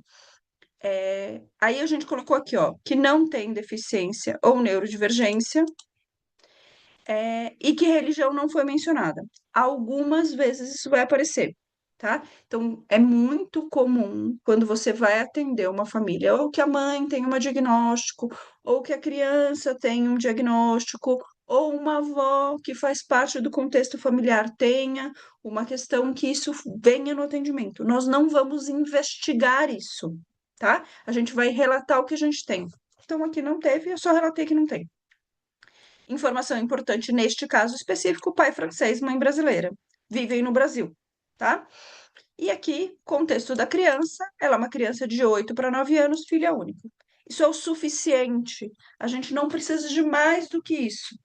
Aí a gente colocou aqui, ó, que não tem deficiência ou neurodivergência, e que religião não foi mencionada. Algumas vezes isso vai aparecer, tá? Então, é muito comum quando você vai atender uma família, ou que a mãe tem um diagnóstico, ou que a criança tem um diagnóstico, ou uma avó que faz parte do contexto familiar tenha uma questão que isso venha no atendimento. Nós não vamos investigar isso, tá? A gente vai relatar o que a gente tem. Então, aqui não teve, eu só relatei que não tem. Informação importante neste caso específico: pai francês, mãe brasileira. Vivem no Brasil, tá? E aqui, contexto da criança: ela é uma criança de 8 para 9 anos, filha única. Isso é o suficiente. A gente não precisa de mais do que isso.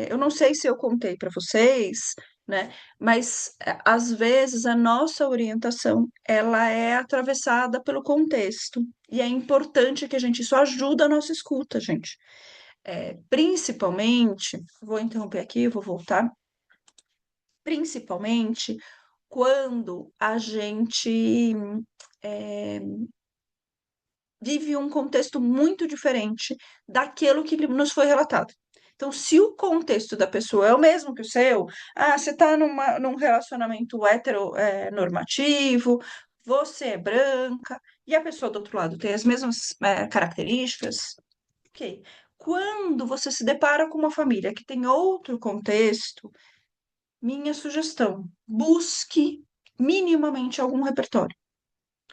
Eu não sei se eu contei para vocês, né? Mas às vezes a nossa orientação ela é atravessada pelo contexto. E é importante que a gente, isso ajuda a nossa escuta, gente. Principalmente, vou interromper aqui, vou voltar. Principalmente quando a gente é, vive um contexto muito diferente daquilo que nos foi relatado. Então, se o contexto da pessoa é o mesmo que o seu, você está num relacionamento heteronormativo, você é branca, e a pessoa do outro lado tem as mesmas características, ok. Quando você se depara com uma família que tem outro contexto, minha sugestão, busque minimamente algum repertório,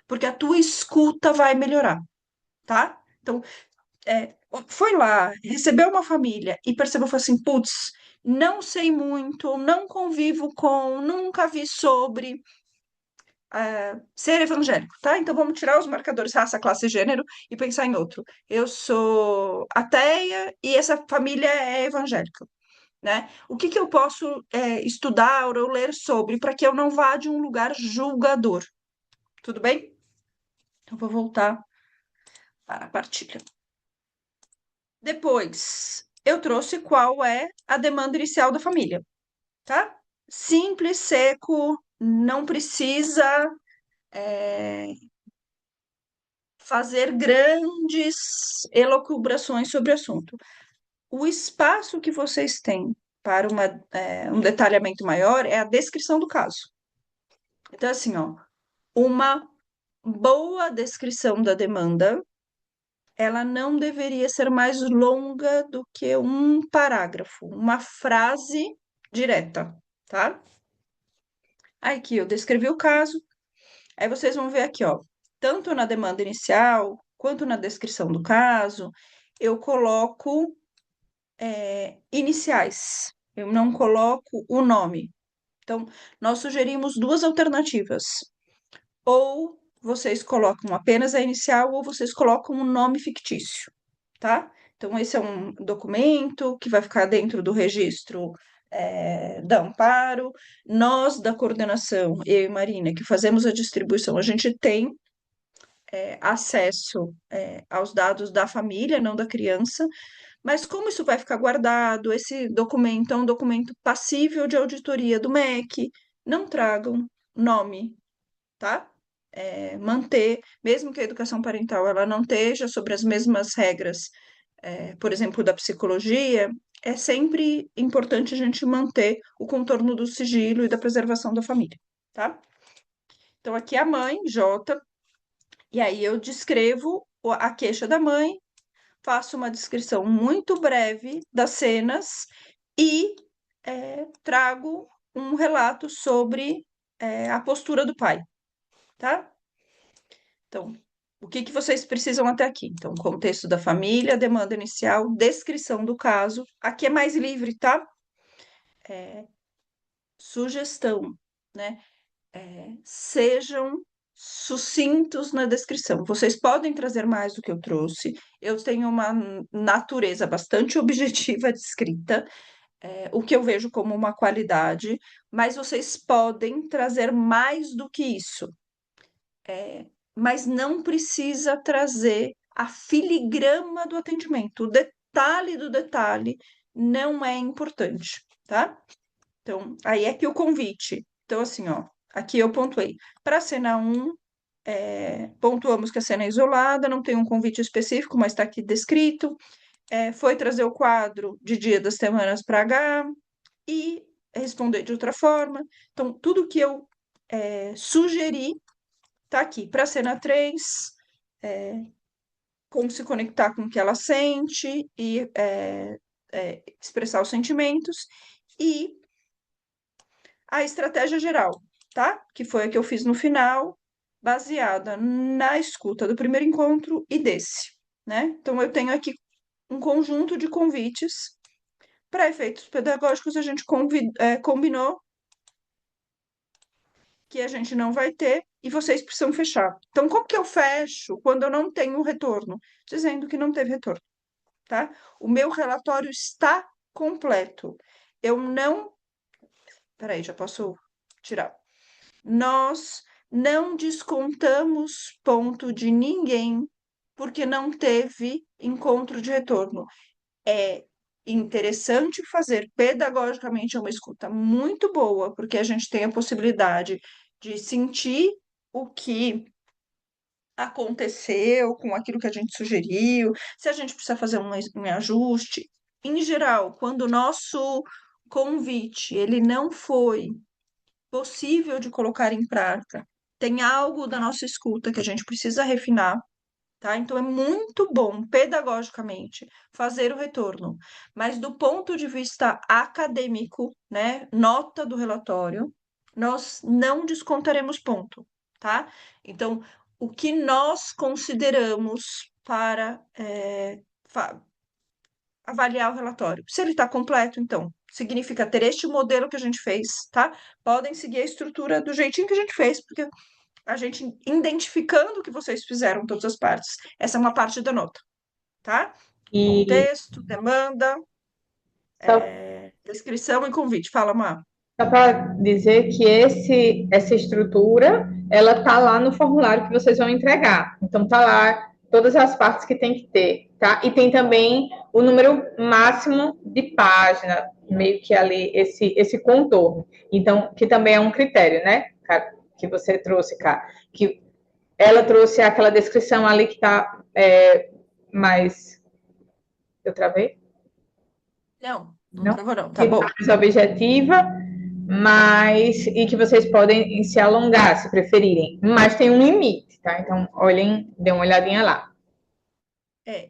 porque a tua escuta vai melhorar, tá? Então, foi lá, recebeu uma família e percebeu, foi assim, putz, não sei muito, não convivo com, nunca vi sobre ser evangélico, tá? Então vamos tirar os marcadores raça, classe e gênero e pensar em outro. Eu sou ateia e essa família é evangélica, né? O que que eu posso estudar ou ler sobre para que eu não vá de um lugar julgador? Tudo bem? Então vou voltar para a partilha. Depois, eu trouxe qual é a demanda inicial da família, tá? Simples, seco, não precisa fazer grandes elucubrações sobre o assunto. O espaço que vocês têm para um detalhamento maior é a descrição do caso. Então, assim, ó, uma boa descrição da demanda, ela não deveria ser mais longa do que um parágrafo, uma frase direta, tá? Aí aqui eu descrevi o caso, aí vocês vão ver aqui, ó, tanto na demanda inicial quanto na descrição do caso, eu coloco iniciais. eu não coloco o nome. Então, nós sugerimos duas alternativas. Ou vocês colocam apenas a inicial, ou vocês colocam um nome fictício, tá? Então, esse é um documento que vai ficar dentro do registro da Amparo. Nós, da coordenação, eu e Marina, que fazemos a distribuição, a gente tem acesso aos dados da família, não da criança, mas como isso vai ficar guardado, esse documento é um documento passível de auditoria do MEC, não tragam nome, tá? Manter, mesmo que a educação parental ela não esteja sobre as mesmas regras, por exemplo, da psicologia, é sempre importante a gente manter o contorno do sigilo e da preservação da família, tá? Então, aqui a mãe, J, e aí eu descrevo a queixa da mãe, faço uma descrição muito breve das cenas e trago um relato sobre a postura do pai, tá? Então, o que que vocês precisam até aqui? Então, contexto da família, demanda inicial, descrição do caso. Aqui é mais livre, tá? Sugestão, né? Sejam sucintos na descrição. Vocês podem trazer mais do que eu trouxe. Eu tenho uma natureza bastante objetiva de escrita, o que eu vejo como uma qualidade, mas vocês podem trazer mais do que isso. Mas não precisa trazer a filigrama do atendimento. O detalhe do detalhe não é importante, tá? Então, aí é que o convite. Então, assim, ó, aqui eu pontuei. Para a cena 1, pontuamos que a cena é isolada, não tem um convite específico, mas está aqui descrito. Foi trazer o quadro de Dia das Semanas para H e responder de outra forma. Então, tudo que eu sugeri tá aqui. Para a cena 3, como se conectar com o que ela sente e expressar os sentimentos. E a estratégia geral, tá? Que foi a que eu fiz no final, baseada na escuta do primeiro encontro e desse, né? Então, eu tenho aqui um conjunto de convites. Para efeitos pedagógicos, a gente combinou que a gente não vai ter e vocês precisam fechar. Então, como que eu fecho quando eu não tenho retorno? Dizendo que não teve retorno, tá? O meu relatório está completo. Eu não. Peraí, já posso tirar. Nós não descontamos ponto de ninguém porque não teve encontro de retorno. É interessante fazer pedagogicamente uma escuta muito boa, porque a gente tem a possibilidade de sentir o que aconteceu com aquilo que a gente sugeriu, se a gente precisa fazer um ajuste. Em geral, quando o nosso convite ele não foi possível de colocar em prática, tem algo da nossa escuta que a gente precisa refinar, tá? Então é muito bom pedagogicamente fazer o retorno, mas do ponto de vista acadêmico, né, nota do relatório, nós não descontaremos ponto, tá? Então, o que nós consideramos para avaliar o relatório? Se ele está completo, então, significa ter este modelo que a gente fez, tá? Podem seguir a estrutura do jeitinho que a gente fez, porque a gente identificando o que vocês fizeram, todas as partes. Essa é uma parte da nota, tá? E Contexto, demanda, só, descrição e convite. Fala, Má. só para dizer que essa estrutura, ela tá lá no formulário que vocês vão entregar. Então tá lá todas as partes que tem que ter, tá? E tem também o número máximo de página, meio que ali esse contorno. Então, que também é um critério, né? Que você trouxe, cá. Que ela trouxe aquela descrição ali que tá mais. Eu travei? Não, não Não? travou não, tá Que tá bom. mais objetiva, mas e que vocês podem se alongar, se preferirem. Mas tem um limite, tá? Então, olhem, dê uma olhadinha lá.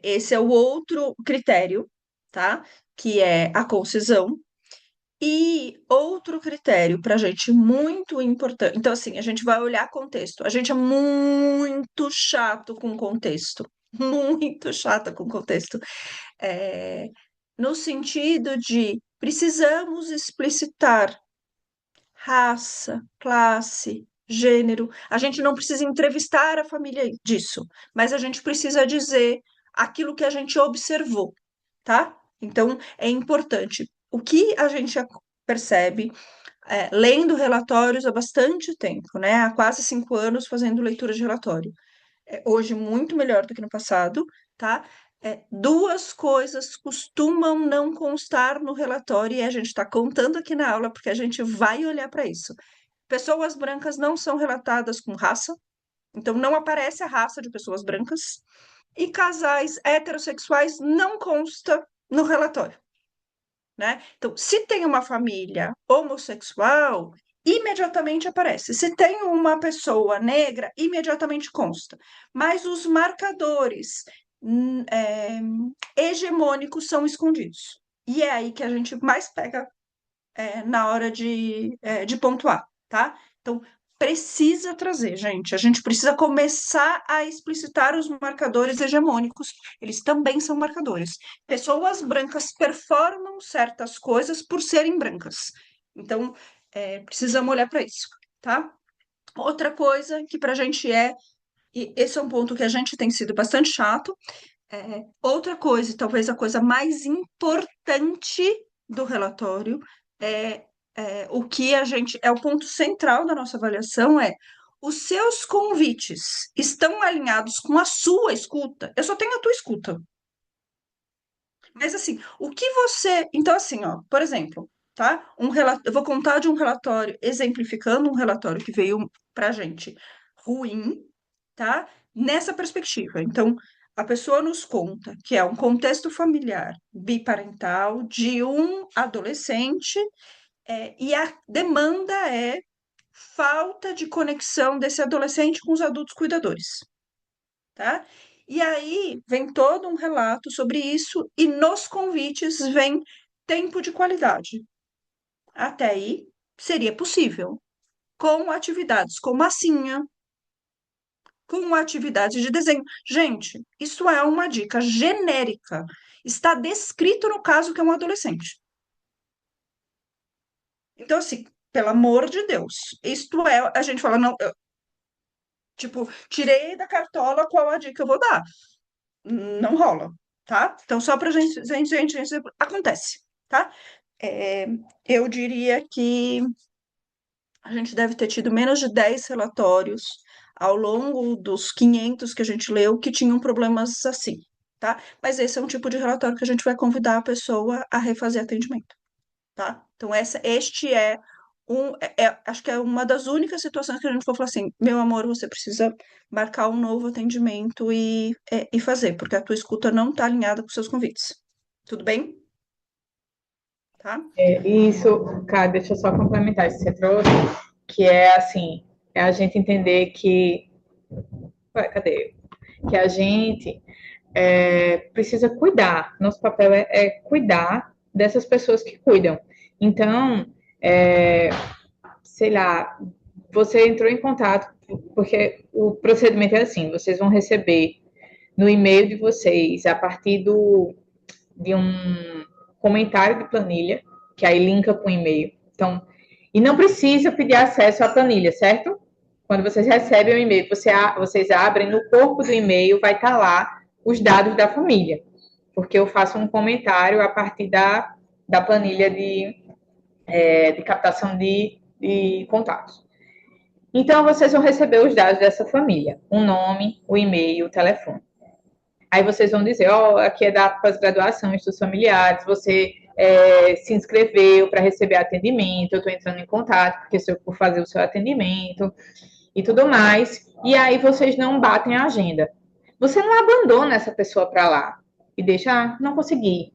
Esse é o outro critério, tá? Que é a concisão. E outro critério para a gente muito importante. Então, assim, a gente vai olhar contexto. A gente é muito chato com contexto. Muito chata com contexto. É, no sentido de precisamos explicitar raça, classe, gênero. A gente não precisa entrevistar a família disso, mas a gente precisa dizer aquilo que a gente observou, tá? Então, é importante. O que a gente percebe, lendo relatórios há bastante tempo, né? Há quase 5 anos fazendo leitura de relatório. Hoje muito melhor do que no passado, tá? Duas coisas costumam não constar no relatório e a gente está contando aqui na aula porque a gente vai olhar para isso. Pessoas brancas não são relatadas com raça, então não aparece a raça de pessoas brancas, e casais heterossexuais não consta no relatório, né? Então, se tem uma família homossexual, imediatamente aparece. Se tem uma pessoa negra, imediatamente consta. Mas os marcadores hegemônicos são escondidos. E é aí que a gente mais pega na hora de pontuar, tá? Então, precisa trazer, gente. A gente precisa começar a explicitar os marcadores hegemônicos. Eles também são marcadores. Pessoas brancas performam certas coisas por serem brancas. Então, precisamos olhar para isso, tá? Outra coisa que para a gente e esse é um ponto que a gente tem sido bastante chato, outra coisa, talvez a coisa mais importante do relatório é, o que a gente é o ponto central da nossa avaliação os seus convites estão alinhados com a sua escuta? Eu só tenho a tua escuta. Mas assim, o que você. Então, assim, ó, por exemplo, tá? Eu vou contar de um relatório, exemplificando um relatório que veio pra gente ruim, tá? Nessa perspectiva. Então, a pessoa nos conta que é um contexto familiar biparental de um adolescente, e a demanda é falta de conexão desse adolescente com os adultos cuidadores, tá? E aí vem todo um relato sobre isso, e nos convites vem tempo de qualidade. Até aí seria possível, com atividades com massinha, com atividades de desenho. Gente, isso é uma dica genérica. Está descrito no caso que é um adolescente. Então, assim, pelo amor de Deus, isto é, a gente fala, não, tipo, tirei da cartola qual a dica eu vou dar. Não rola, tá? Então, só pra gente, acontece, tá? É, eu diria que a gente deve ter tido menos de 10 relatórios ao longo dos 500 que a gente leu que tinham problemas assim, tá? Mas esse é um tipo de relatório que a gente vai convidar a pessoa a refazer atendimento, tá? Então, este é acho que é uma das únicas situações que a gente for falar assim, meu amor, você precisa marcar um novo atendimento e fazer, porque a tua escuta não está alinhada com seus convites. Tudo bem? Tá? Isso, cara, deixa eu só complementar isso que você trouxe, que é assim, é a gente entender que. Ué, cadê? Que a gente precisa cuidar. Nosso papel é cuidar dessas pessoas que cuidam. Então, sei lá, você entrou em contato, porque o procedimento é assim: vocês vão receber no e-mail de vocês, a partir de um comentário de planilha, que aí linka com o e-mail. Então, e não precisa pedir acesso à planilha, certo? Quando vocês recebem o e-mail, vocês abrem, no corpo do e-mail vai estar lá os dados da família, porque eu faço um comentário a partir da planilha de captação de contatos. Então, vocês vão receber os dados dessa família, o nome, o e-mail, o telefone. Aí vocês vão dizer, aqui é da pós-graduação, estudos familiares, você se inscreveu para receber atendimento, eu estou entrando em contato, porque se eu for fazer o seu atendimento e tudo mais. E aí vocês não batem a agenda. Você não abandona essa pessoa para lá e deixa, não consegui.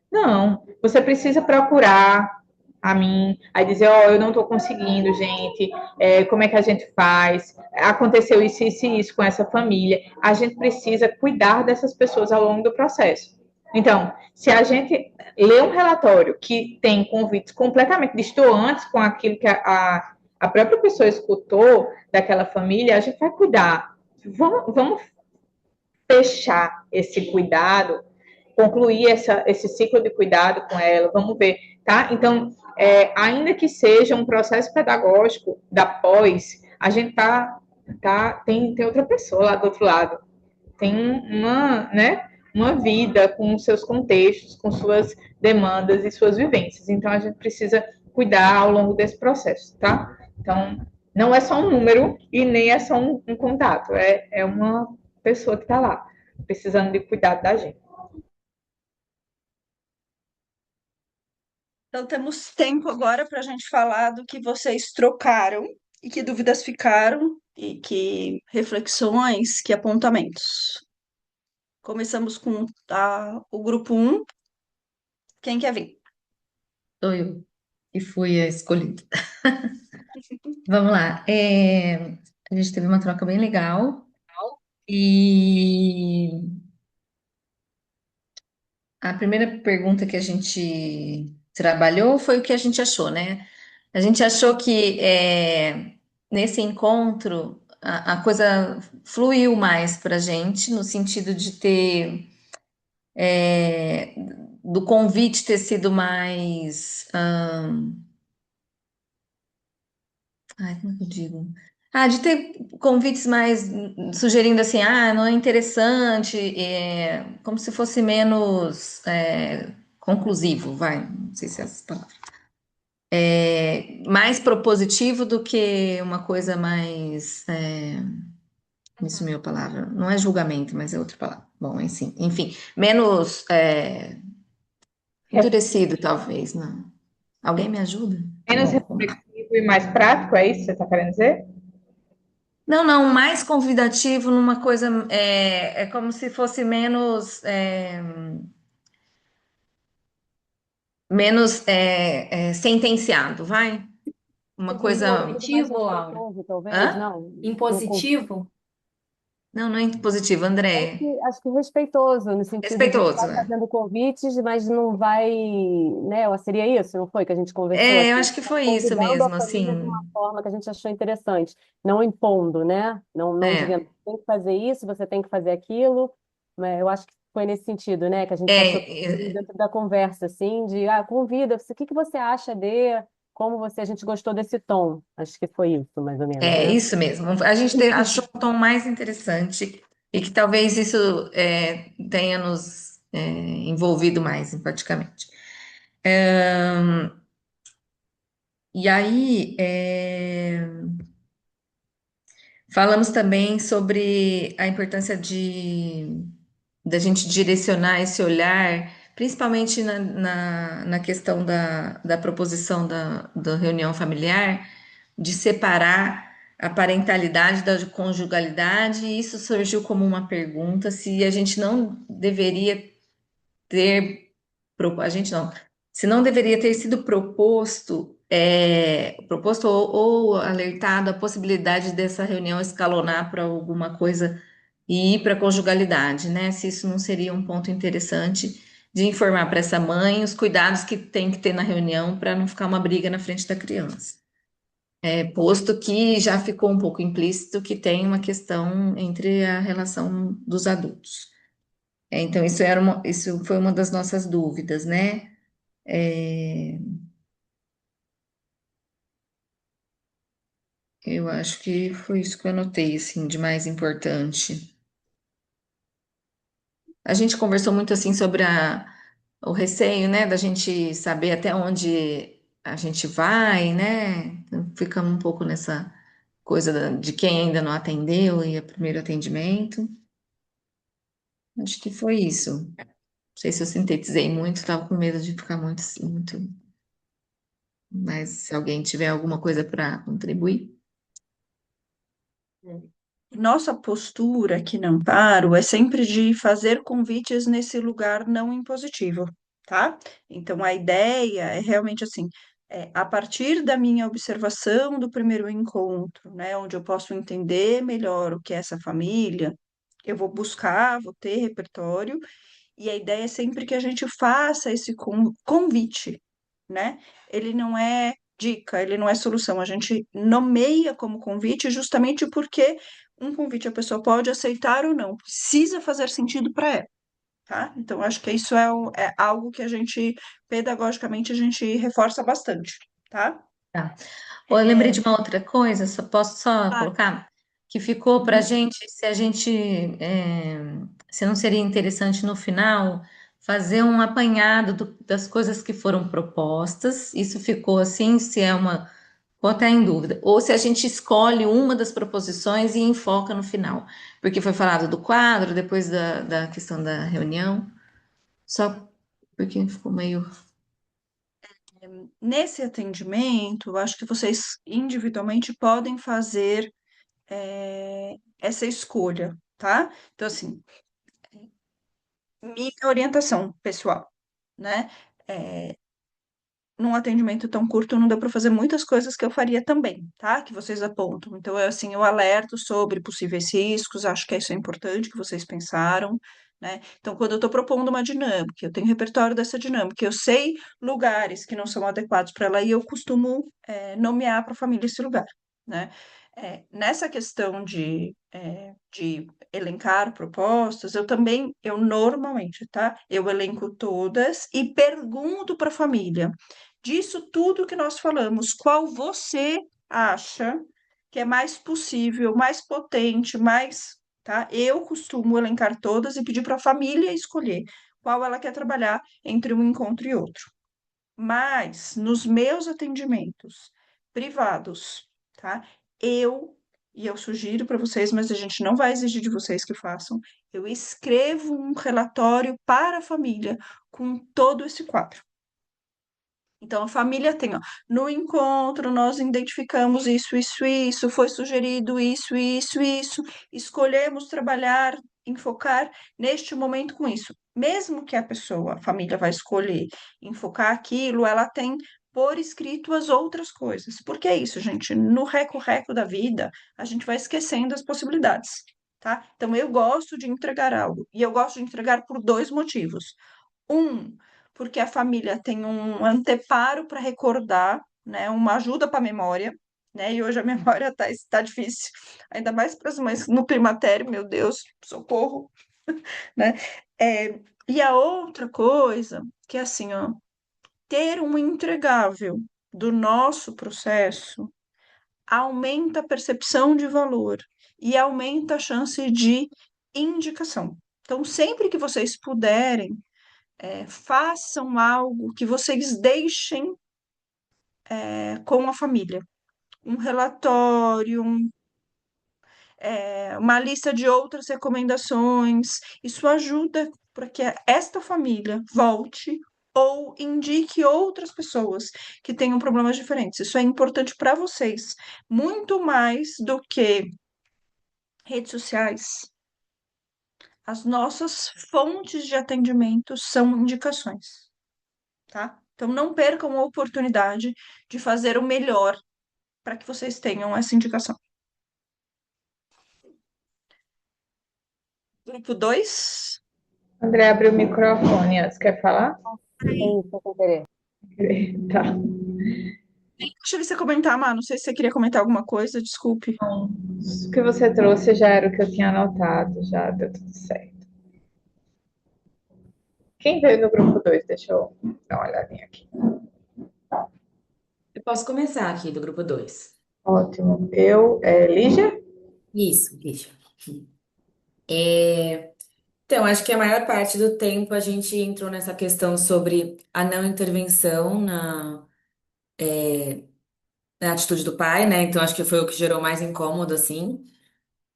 Não, você precisa procurar a mim, aí dizer, eu não estou conseguindo, gente, como é que a gente faz? Aconteceu isso e isso com essa família. A gente precisa cuidar dessas pessoas ao longo do processo. Então, se a gente lê um relatório que tem convites completamente distantes com aquilo que a própria pessoa escutou daquela família, a gente vai cuidar. Vamos fechar esse cuidado concluir esse ciclo de cuidado com ela, vamos ver, tá? Então, ainda que seja um processo pedagógico da pós, a gente tem outra pessoa lá do outro lado, tem uma vida com seus contextos, com suas demandas e suas vivências. Então, a gente precisa cuidar ao longo desse processo, tá? Então, não é só um número e nem é só um contato, é uma pessoa que está lá, precisando de cuidado da gente. Então, temos tempo agora para a gente falar do que vocês trocaram e que dúvidas ficaram e que reflexões, que apontamentos. Começamos com o grupo um. Quem quer vir? Sou eu que fui a escolhida. Vamos lá. A gente teve uma troca bem legal e a primeira pergunta que a gente trabalhou foi o que a gente achou, né? A gente achou que nesse encontro a coisa fluiu mais para a gente, no sentido de ter é, do convite ter sido mais. Ai, como é que eu digo? De ter convites mais sugerindo assim, não é interessante, como se fosse menos conclusivo, vai, não sei se é essa palavra. Mais propositivo do que uma coisa mais. Me sumiu a palavra. Não é julgamento, mas é outra palavra. Bom, enfim, menos endurecido, talvez, não. Alguém me ajuda? Menos Bom, vamos lá. reflexivo e mais prático, é isso que você está querendo dizer? Não, não, mais convidativo numa coisa é como se fosse menos sentenciado, vai? Uma Você diz numa coisa. coisa mais Positivo, Laura? respeitosa, talvez, Hã? não? Impositivo? Não, não é positivo, André. Acho que respeitoso, no sentido de Respeitoso, vai fazendo convites, mas não vai, né? Seria isso, não foi que a gente conversou Eu assim? acho que foi isso Convidando a mesmo, família de uma assim. forma que a gente achou interessante, não impondo, né? Não É, dizendo, tem que fazer isso, você tem que fazer aquilo, mas eu acho que foi nesse sentido, né? Que a gente achou é, dentro da conversa, assim, de, convida, o que que você acha de, como você, a gente gostou desse tom, acho que foi isso, mais ou menos, é né? isso mesmo. A gente achou o tom mais interessante e que talvez isso tenha nos envolvido mais simpaticamente. E aí, falamos também sobre a importância da gente direcionar esse olhar, principalmente na questão da proposição da reunião familiar, de separar a parentalidade da conjugalidade, e isso surgiu como uma pergunta se a gente não deveria ter a gente não, se não deveria ter sido proposto ou alertado a possibilidade dessa reunião escalonar para alguma coisa e ir para a conjugalidade, né? Se isso não seria um ponto interessante de informar para essa mãe os cuidados que tem que ter na reunião para não ficar uma briga na frente da criança. Posto que já ficou um pouco implícito que tem uma questão entre a relação dos adultos. Então, isso foi uma das nossas dúvidas, né? Eu acho que foi isso que eu anotei, assim, de mais importante. A gente conversou muito, assim, sobre o receio, né, da gente saber até onde a gente vai, né? Então, ficamos um pouco nessa coisa de quem ainda não atendeu e o primeiro atendimento. Acho que foi isso. Não sei se eu sintetizei muito, estava com medo de ficar muito, muito. Mas se alguém tiver alguma coisa para contribuir. Nossa postura aqui na Amparo é sempre de fazer convites nesse lugar não impositivo, tá? Então, a ideia é realmente assim, a partir da minha observação do primeiro encontro, né, onde eu posso entender melhor o que é essa família, eu vou buscar, vou ter repertório, e a ideia é sempre que a gente faça esse convite, né? Ele não é dica, ele não é solução. A gente nomeia como convite justamente porque um convite a pessoa pode aceitar ou não, precisa fazer sentido para ela, tá? Então, acho que isso é algo que a gente, pedagogicamente, a gente reforça bastante, tá? Tá. Ou eu lembrei de uma outra coisa, posso só Claro. colocar? Que ficou para a Uhum. gente, se a gente, se não seria interessante no final fazer um apanhado das coisas que foram propostas. Isso ficou assim, se é uma, vou até em dúvida. Ou se a gente escolhe uma das proposições e enfoca no final. Porque foi falado do quadro, depois da questão da reunião. Só porque ficou meio. Nesse atendimento, eu acho que vocês individualmente podem fazer essa escolha, tá? Então, assim, minha orientação pessoal, né? É, num atendimento tão curto, não dá para fazer muitas coisas que eu faria também, tá? Que vocês apontam. Então, assim, eu alerto sobre possíveis riscos, acho que isso é importante que vocês pensaram, né? Então, quando eu estou propondo uma dinâmica, eu tenho repertório dessa dinâmica, eu sei lugares que não são adequados para ela e eu costumo nomear para a família esse lugar, né? Nessa questão de elencar propostas, eu normalmente, tá? Eu elenco todas e pergunto para a família disso tudo que nós falamos, qual você acha que é mais possível, mais potente, mais, tá? Eu costumo elencar todas e pedir para a família escolher qual ela quer trabalhar entre um encontro e outro. Mas nos meus atendimentos privados, tá? Eu e eu sugiro para vocês, mas a gente não vai exigir de vocês que façam. Eu escrevo um relatório para a família com todo esse quadro. Então, a família tem, ó, no encontro nós identificamos isso, foi sugerido isso, escolhemos trabalhar, enfocar neste momento com isso. Mesmo que a pessoa, a família vai escolher enfocar aquilo, ela tem por escrito as outras coisas. Porque é isso, gente, no reco-reco da vida, a gente vai esquecendo as possibilidades, tá? Então, eu gosto de entregar algo, e eu gosto de entregar por dois motivos. Um, porque a família tem um anteparo para recordar, né? Uma ajuda para a memória, né? E hoje a memória está difícil, ainda mais para as mães no climatério, meu Deus, socorro, né? E a outra coisa, que é assim, ó, ter um entregável do nosso processo aumenta a percepção de valor e aumenta a chance de indicação. Então, sempre que vocês puderem, façam algo que vocês deixem com a família. Um relatório, uma lista de outras recomendações. Isso ajuda para que esta família volte ou indique outras pessoas que tenham problemas diferentes. Isso é importante para vocês, muito mais do que redes sociais. As nossas fontes de atendimento são indicações, tá? Então, não percam a oportunidade de fazer o melhor para que vocês tenham essa indicação. Grupo 2. André, abre o microfone. Você quer falar? Sim, sem querer. Tá. Deixa eu você comentar, Má. Não sei se você queria comentar alguma coisa, desculpe. O que você trouxe já era o que eu tinha anotado, já deu tudo certo. Quem veio no grupo 2? Deixa eu dar uma olhadinha aqui. Eu posso começar aqui do grupo 2. Ótimo. Lígia? Isso, Lígia. Então, acho que a maior parte do tempo a gente entrou nessa questão sobre a não intervenção na atitude do pai, né? Então, acho que foi o que gerou mais incômodo, assim.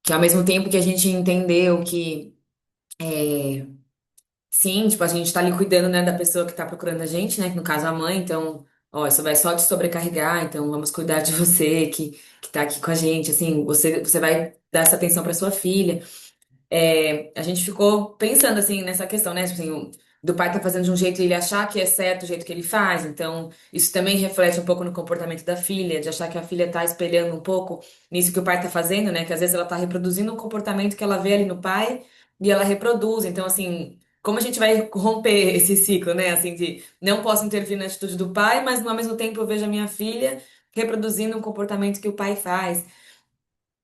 Que ao mesmo tempo que a gente entendeu que, sim, tipo, a gente tá ali cuidando, né, da pessoa que tá procurando a gente, né? Que no caso é a mãe, então, ó, isso vai só te sobrecarregar, então vamos cuidar de você que tá aqui com a gente, assim, você vai dar essa atenção pra sua filha. A gente ficou pensando assim nessa questão, né? Tipo assim, do pai tá fazendo de um jeito e ele achar que é certo o jeito que ele faz. Então, isso também reflete um pouco no comportamento da filha, de achar que a filha tá espelhando um pouco nisso que o pai tá fazendo, né? Que às vezes ela tá reproduzindo um comportamento que ela vê ali no pai e ela reproduz. Então, assim, como a gente vai romper esse ciclo, né? Assim, de não posso intervir na atitude do pai, mas ao mesmo tempo eu vejo a minha filha reproduzindo um comportamento que o pai faz.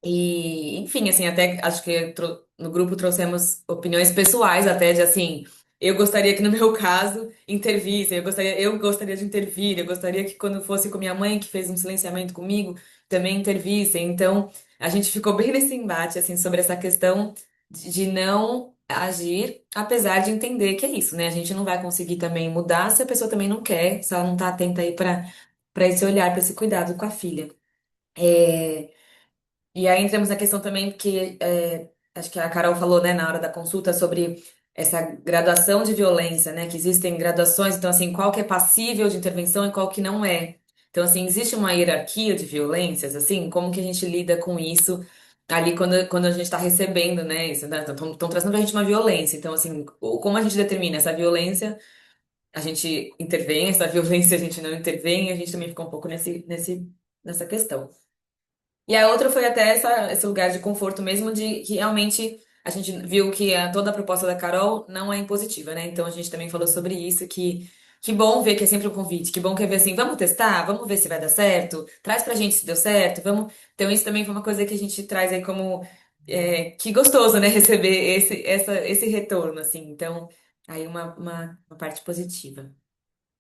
E, enfim, assim, até acho que no grupo trouxemos opiniões pessoais, até de assim, eu gostaria que no meu caso intervissem, eu gostaria de intervir, eu gostaria que quando fosse com minha mãe que fez um silenciamento comigo, também intervissem. Então, a gente ficou bem nesse embate assim sobre essa questão de não agir, apesar de entender que é isso, né? A gente não vai conseguir também mudar se a pessoa também não quer, se ela não tá atenta aí para esse olhar, para esse cuidado com a filha. É, e aí entramos na questão também que acho que a Carol falou, né, na hora da consulta sobre essa graduação de violência, né, que existem graduações, então assim, qual que é passível de intervenção e qual que não é. Então assim, existe uma hierarquia de violências, assim, como que a gente lida com isso ali quando a gente está recebendo, né, isso, né, estão trazendo pra gente uma violência. Então assim, como a gente determina essa violência, a gente intervém, essa violência a gente não intervém, a gente também fica um pouco nessa questão. E a outra foi até esse lugar de conforto mesmo, de que realmente a gente viu que toda a proposta da Carol não é impositiva, né? Então a gente também falou sobre isso, que bom ver que é sempre um convite, que bom que é ver assim, vamos testar, vamos ver se vai dar certo, traz pra gente se deu certo, vamos. Então isso também foi uma coisa que a gente traz aí como que gostoso, né? Receber esse retorno, assim. Então, aí uma parte positiva.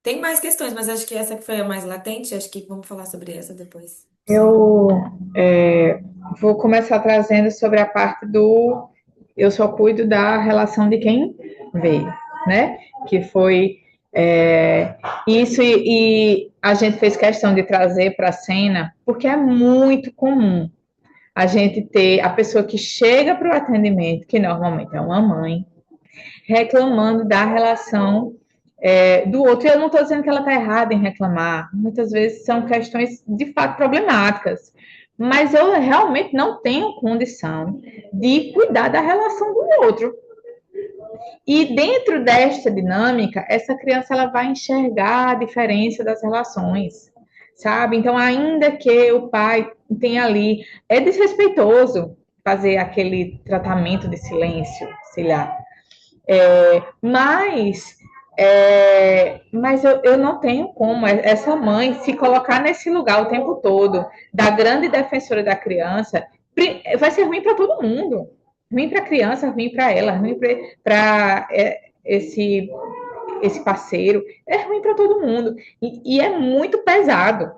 Tem mais questões, mas acho que essa que foi a mais latente, acho que vamos falar sobre essa depois. Eu é, vou começar trazendo sobre a parte do eu só cuido da relação de quem veio, né? Que foi isso e a gente fez questão de trazer para a cena, porque é muito comum a gente ter a pessoa que chega para o atendimento, que normalmente é uma mãe, reclamando da relação do outro. E eu não estou dizendo que ela está errada em reclamar, muitas vezes são questões de fato problemáticas, mas eu realmente não tenho condição de cuidar da relação do outro. E dentro desta dinâmica, essa criança ela vai enxergar a diferença das relações, sabe? Então, ainda que o pai tenha ali, é desrespeitoso fazer aquele tratamento de silêncio, sei lá, mas eu não tenho como essa mãe se colocar nesse lugar o tempo todo, da grande defensora da criança, vai ser ruim para todo mundo. Ruim para a criança, ruim para ela, ruim para esse parceiro, é ruim para todo mundo. E é muito pesado.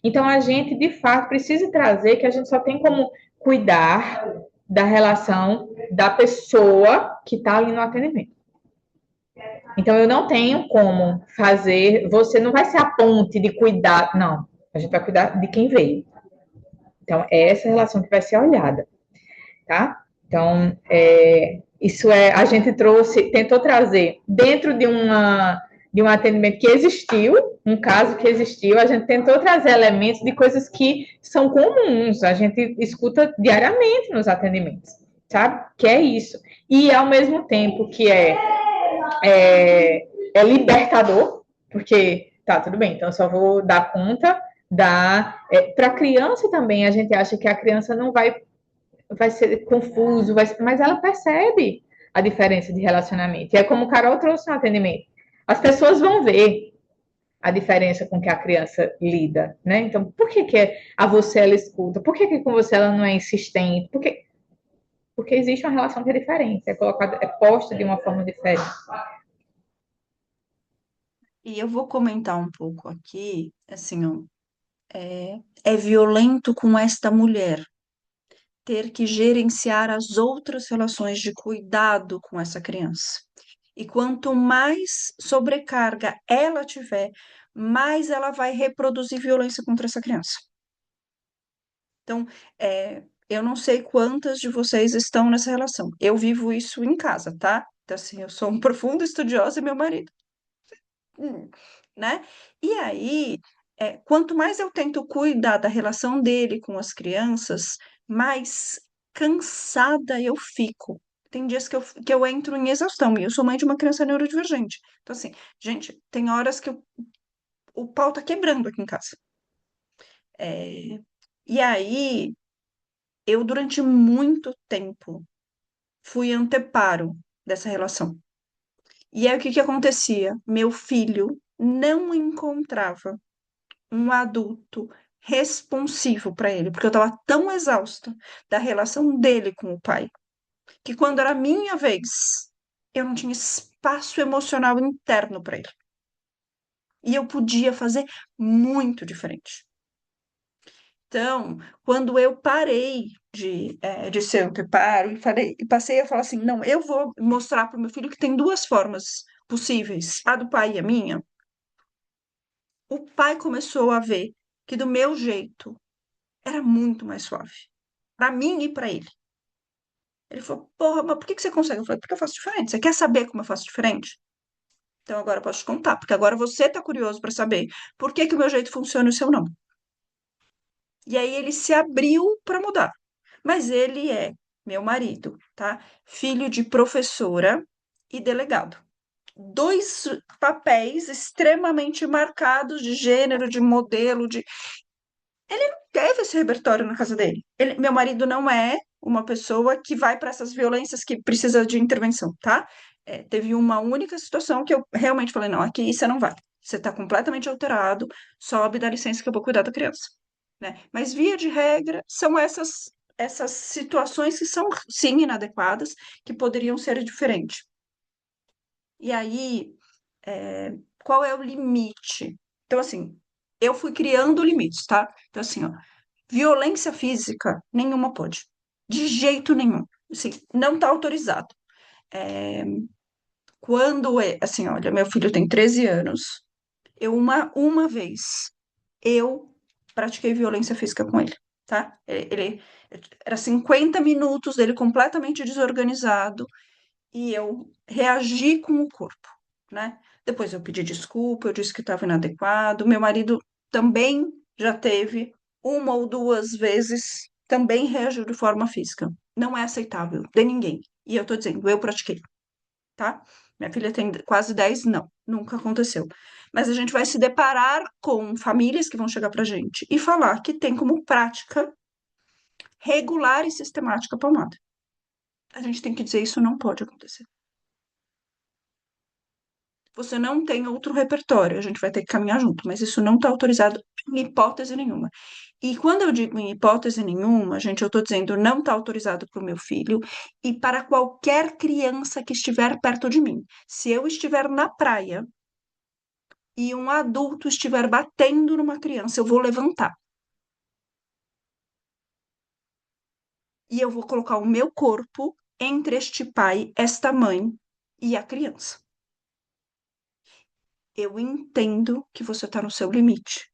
Então, a gente, de fato, precisa trazer que a gente só tem como cuidar da relação da pessoa que está ali no atendimento. Então, eu não tenho como fazer. Você não vai ser a ponte de cuidar. Não. A gente vai cuidar de quem veio. Então, é essa relação que vai ser olhada. Tá? Então, isso a gente tentou trazer dentro de um atendimento que existiu, um caso que existiu, a gente tentou trazer elementos de coisas que são comuns, a gente escuta diariamente nos atendimentos, sabe? Que é isso. E, ao mesmo tempo que libertador, porque, tá, tudo bem, então eu só vou dar conta para a criança também, a gente acha que a criança não vai ser confuso, mas ela percebe a diferença de relacionamento. E é como o Carol trouxe no atendimento. As pessoas vão ver a diferença com que a criança lida, né? Então, por que a você ela escuta? Por que com você ela não é insistente? Porque existe uma relação que é diferente, é posta de uma forma diferente. E eu vou comentar um pouco aqui, assim, ó, é violento com esta mulher ter que gerenciar as outras relações de cuidado com essa criança. E quanto mais sobrecarga ela tiver, mais ela vai reproduzir violência contra essa criança. Então, eu não sei quantas de vocês estão nessa relação. Eu vivo isso em casa, tá? Então, assim, eu sou um profundo estudioso e meu marido. Né? E aí, quanto mais eu tento cuidar da relação dele com as crianças, mais cansada eu fico. Tem dias que eu entro em exaustão, e eu sou mãe de uma criança neurodivergente. Então, assim, gente, tem horas que o pau tá quebrando aqui em casa. É, e aí, eu, durante muito tempo, fui anteparo dessa relação. E aí, o que que acontecia? Meu filho não encontrava um adulto responsivo para ele, porque eu estava tão exausta da relação dele com o pai, que quando era minha vez eu não tinha espaço emocional interno para ele. E eu podia fazer muito diferente. Então, quando eu parei de ser o que paro e passei a falar assim, não, eu vou mostrar para o meu filho que tem duas formas possíveis, a do pai e a minha, o pai começou a ver que do meu jeito era muito mais suave, para mim e para ele. Ele falou, porra, mas por que que você consegue? Eu falei, porque eu faço diferente. Você quer saber como eu faço diferente? Então agora eu posso te contar, porque agora você está curioso para saber por que que o meu jeito funciona e o seu não. E aí ele se abriu para mudar. Mas ele é meu marido, tá? Filho de professora e delegado. Dois papéis extremamente marcados de gênero, de modelo, de teve esse repertório na casa dele. Meu marido não é uma pessoa que vai para essas violências que precisa de intervenção, tá? Teve uma única situação que eu realmente falei, não, aqui você não vai. Você está completamente alterado, sobe, dá licença que eu vou cuidar da criança, né? Mas via de regra, são essas situações que são, sim, inadequadas, que poderiam ser diferentes. E aí, é, qual é o limite? Então, assim, eu fui criando limites, tá? Então, assim, ó, violência física, nenhuma pode. De jeito nenhum. Assim, não está autorizado. É, quando é, assim, olha, meu filho tem 13 anos, uma vez, eu pratiquei violência física com ele, tá? Era 50 minutos dele completamente desorganizado e eu reagi com o corpo, né? Depois eu pedi desculpa, eu disse que estava inadequado. Meu marido também já teve uma ou duas vezes, também reagiu de forma física. Não é aceitável de ninguém. E eu tô dizendo, eu pratiquei, tá? Minha filha tem quase 10, não, nunca aconteceu. Mas a gente vai se deparar com famílias que vão chegar pra gente e falar que tem como prática regular e sistemática a palmada. A gente tem que dizer isso não pode acontecer. Você não tem outro repertório, a gente vai ter que caminhar junto, mas isso não está autorizado em hipótese nenhuma. E quando eu digo em hipótese nenhuma, gente, eu estou dizendo não está autorizado para o meu filho e para qualquer criança que estiver perto de mim. Se eu estiver na praia e um adulto estiver batendo numa criança, eu vou levantar e eu vou colocar o meu corpo entre este pai, esta mãe e a criança. Eu entendo que você está no seu limite,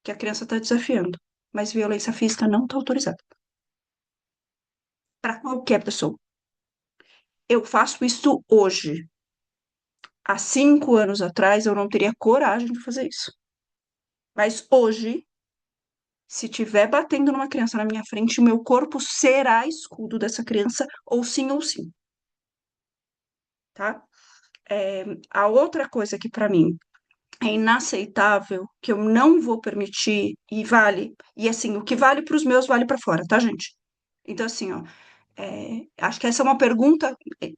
que a criança está desafiando, mas violência física não está autorizada para qualquer pessoa. Eu faço isso hoje. Há 5 anos atrás eu não teria coragem de fazer isso. Mas hoje, se tiver batendo numa criança na minha frente, o meu corpo será escudo dessa criança, ou sim, tá? A outra coisa que para mim é inaceitável, que eu não vou permitir, e vale, e assim, o que vale para os meus vale para fora, tá, gente? Então, assim, ó, acho que essa é uma pergunta,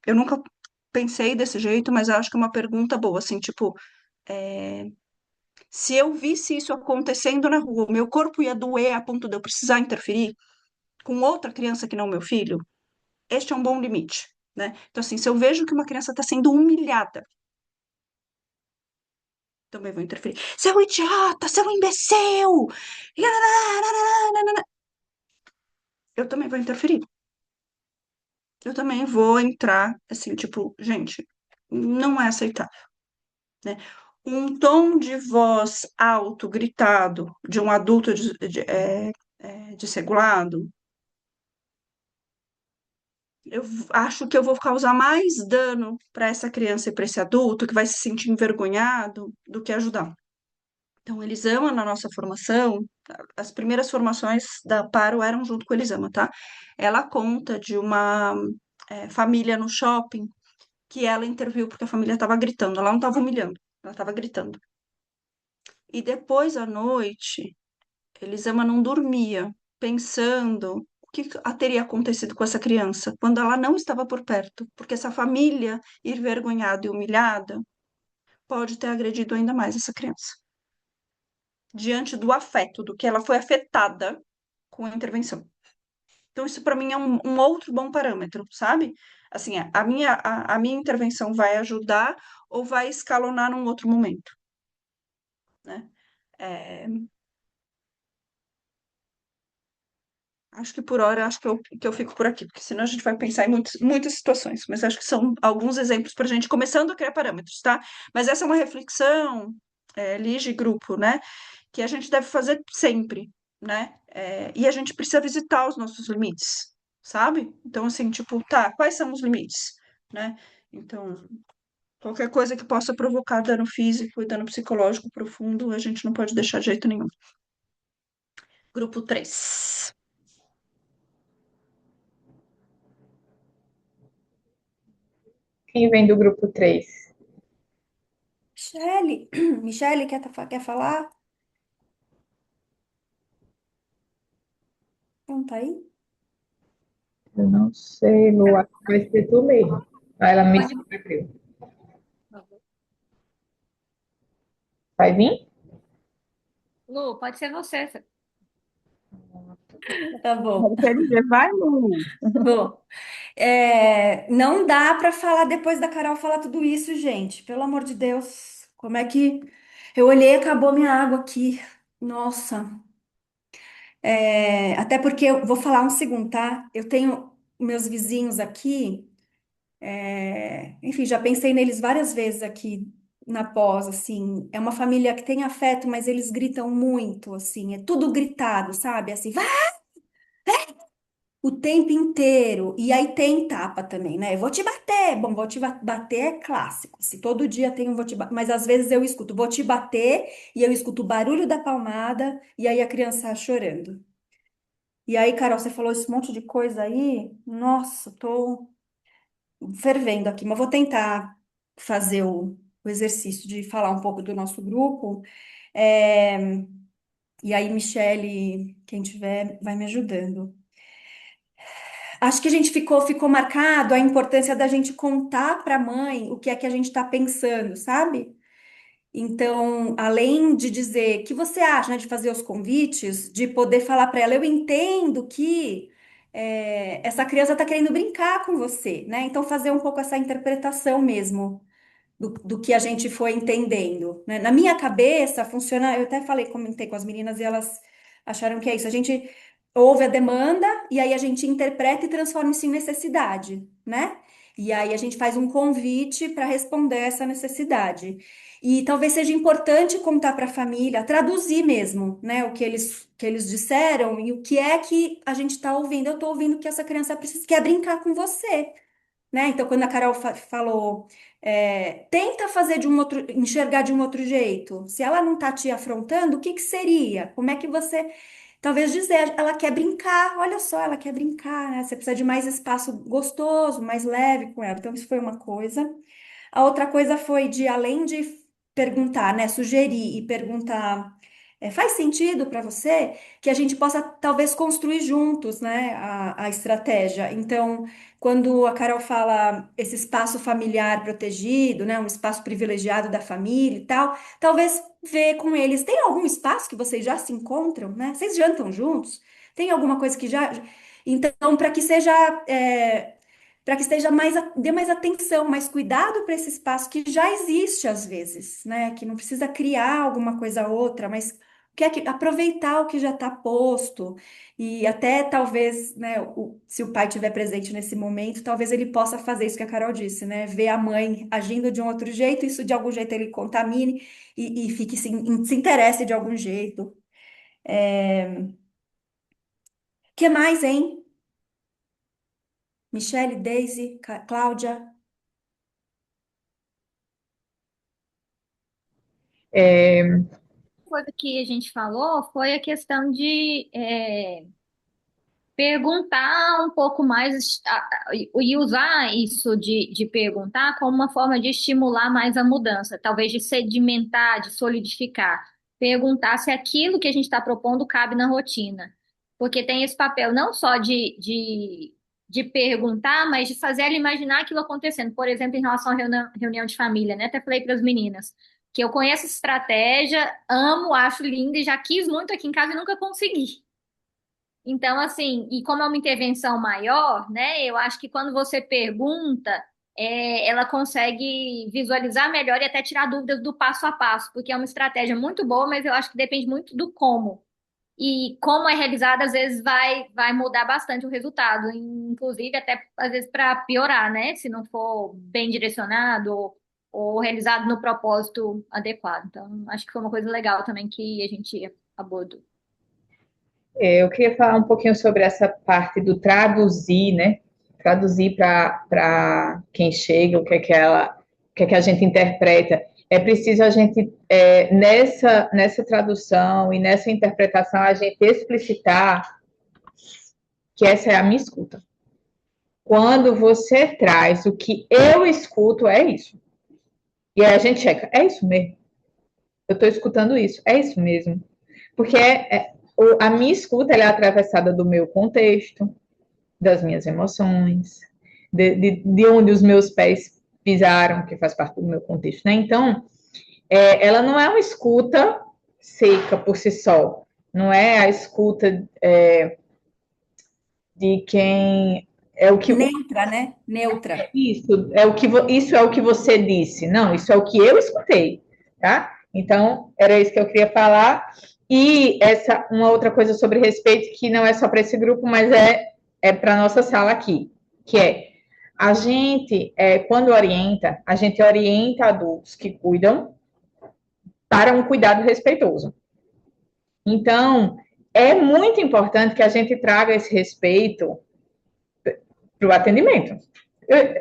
eu nunca pensei desse jeito, mas eu acho que é uma pergunta boa, assim, tipo, é, se eu visse isso acontecendo na rua, o meu corpo ia doer a ponto de eu precisar interferir com outra criança que não meu filho, este é um bom limite, né? Então, assim, se eu vejo que uma criança está sendo humilhada, também vou interferir. Você é um idiota, você é um imbecil! Eu também vou interferir. Eu também vou entrar, assim, tipo, gente, não é aceitável, né? Um tom de voz alto, gritado, de um adulto desregulado, acho que eu vou causar mais dano para essa criança e para esse adulto que vai se sentir envergonhado do que ajudar. Então, Elisama, na nossa formação, as primeiras formações da Paro eram junto com Elisama, tá? Ela conta de uma família no shopping que ela interviu porque a família estava gritando, ela não estava humilhando, ela estava gritando. E depois à noite, Elisama não dormia, pensando o que teria acontecido com essa criança quando ela não estava por perto, porque essa família envergonhada e humilhada pode ter agredido ainda mais essa criança, diante do afeto, do que ela foi afetada com a intervenção. Então, isso para mim é um outro bom parâmetro, sabe? Assim, a minha intervenção vai ajudar ou vai escalonar num outro momento, né? É, acho que por hora, que eu fico por aqui, porque senão a gente vai pensar em muitas situações, mas acho que são alguns exemplos para a gente, começando a criar parâmetros, tá? Mas essa é uma reflexão, Lige, grupo, né? Que a gente deve fazer sempre, né? E a gente precisa visitar os nossos limites, sabe? Então, assim, tipo, tá, quais são os limites, né? Então, qualquer coisa que possa provocar dano físico e dano psicológico profundo, a gente não pode deixar de jeito nenhum. Grupo 3. Quem vem do grupo 3? Michele, Michele, quer falar? Não tá aí? Eu não sei, Lu, acho que vai ser tu mesmo. Ah, ela me Pode, escreveu. Vai vir? Lu, pode ser você. Tá bom. Quer dizer, vai, Lu. Bom, não dá para falar depois da Carol falar tudo isso, gente. Pelo amor de Deus, como é que eu olhei e acabou minha água aqui? Nossa. Até porque eu vou falar um segundo, tá? Eu tenho meus vizinhos aqui, enfim, já pensei neles várias vezes aqui na pós, assim. É uma família que tem afeto, mas eles gritam muito, assim. É tudo gritado, sabe? Assim, o tempo inteiro. E aí tem tapa também, né? Eu vou te bater. Bom, vou te bater é clássico. Se todo dia tem um vou te bater. Mas às vezes eu escuto vou te bater e eu escuto o barulho da palmada e aí a criança chorando. E aí, Carol, você falou esse monte de coisa aí. Nossa, tô fervendo aqui, mas vou tentar fazer o exercício de falar um pouco do nosso grupo. É, e aí, Michele, quem tiver, vai me ajudando. Acho que a gente ficou marcado a importância da gente contar para a mãe o que é que a gente está pensando, sabe? Então, além de dizer o que você acha, né, de fazer os convites, de poder falar para ela, eu entendo que essa criança está querendo brincar com você, né? Então, fazer um pouco essa interpretação mesmo do que a gente foi entendendo, né? Na minha cabeça funciona, eu até falei, comentei com as meninas e elas acharam que é isso. A gente ouve a demanda e aí a gente interpreta e transforma isso em necessidade, né? E aí a gente faz um convite para responder essa necessidade. E talvez seja importante contar para a família, traduzir mesmo, né, o que eles disseram e o que é que a gente está ouvindo. Eu estou ouvindo que essa criança precisa, quer brincar com você, né? Então, quando a Carol falou, tenta fazer de um outro, enxergar de um outro jeito. Se ela não está te afrontando, o que que seria? Como é que você, talvez dizer, ela quer brincar, olha só, ela quer brincar, né? Você precisa de mais espaço gostoso, mais leve com ela. Então, isso foi uma coisa. A outra coisa foi de, além de perguntar, né, sugerir e perguntar, faz sentido para você que a gente possa talvez construir juntos, né, a estratégia. Então, quando a Carol fala esse espaço familiar protegido, né, um espaço privilegiado da família e tal, talvez ver com eles, tem algum espaço que vocês já se encontram, né? Vocês jantam juntos? Tem alguma coisa que já. Então, para que seja. Para que esteja mais, dê mais atenção, mais cuidado para esse espaço que já existe às vezes, né? Que não precisa criar alguma coisa outra, mas quer que aproveitar o que já está posto e até talvez, né? Se o pai estiver presente nesse momento, talvez ele possa fazer isso que a Carol disse, né? Ver a mãe agindo de um outro jeito, isso de algum jeito ele contamine e fique se interesse de algum jeito. Que mais, hein? Michele, Daisy, Cláudia. coisa que a gente falou foi a questão de perguntar um pouco mais e usar isso de perguntar como uma forma de estimular mais a mudança, talvez de sedimentar, de solidificar. Perguntar se aquilo que a gente está propondo cabe na rotina. Porque tem esse papel não só de perguntar, mas de fazer ela imaginar aquilo acontecendo. Por exemplo, em relação à reunião de família, né? Até falei para as meninas que eu conheço essa estratégia, amo, acho linda e já quis muito aqui em casa e nunca consegui. Então, assim, e como é uma intervenção maior, né? Eu acho que quando você pergunta, ela consegue visualizar melhor e até tirar dúvidas do passo a passo, porque é uma estratégia muito boa, mas eu acho que depende muito do como. E como é realizado, às vezes vai mudar bastante o resultado, inclusive até às vezes para piorar, né? Se não for bem direcionado ou realizado no propósito adequado. Então, acho que foi uma coisa legal também que a gente abordou. Eu queria falar um pouquinho sobre essa parte do traduzir, né? Traduzir para quem chega, o que é que a gente interpreta. É preciso a gente, nessa tradução e nessa interpretação, a gente explicitar que essa é a minha escuta. Quando você traz o que eu escuto, é isso. E aí a gente checa, é isso mesmo. Eu estou escutando isso, é isso mesmo. Porque a minha escuta ela é atravessada do meu contexto, das minhas emoções, de onde os meus pés pisaram, que faz parte do meu contexto, né? Então, ela não é uma escuta seca por si só, não é a escuta de quem é o que Neutra, né? Neutra. isso é o que você disse, não, isso é o que eu escutei, tá? Então, era isso que eu queria falar. E essa uma outra coisa sobre respeito que não é só para esse grupo, mas é para nossa sala aqui, que é a gente quando orienta, a gente orienta adultos que cuidam para um cuidado respeitoso. Então, é muito importante que a gente traga esse respeito para o atendimento,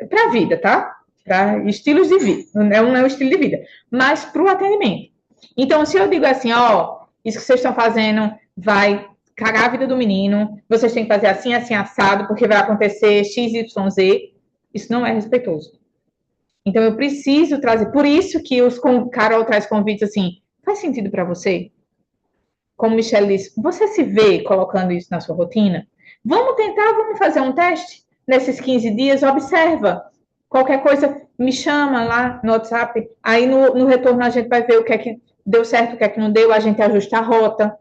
para a vida, tá? Para estilos de vida, não é um estilo de vida, mas para o atendimento. Então, se eu digo assim, ó, isso que vocês estão fazendo vai cagar a vida do menino, vocês têm que fazer assim, assim, assado, porque vai acontecer X, Y, Z, isso não é respeitoso. Então, eu preciso trazer, por isso que Carol traz convites assim, faz sentido para você? Como Michelle disse, você se vê colocando isso na sua rotina? Vamos fazer um teste nesses 15 dias, observa. Qualquer coisa, me chama lá no WhatsApp. Aí no retorno a gente vai ver o que é que deu certo, o que é que não deu, a gente ajusta a rota.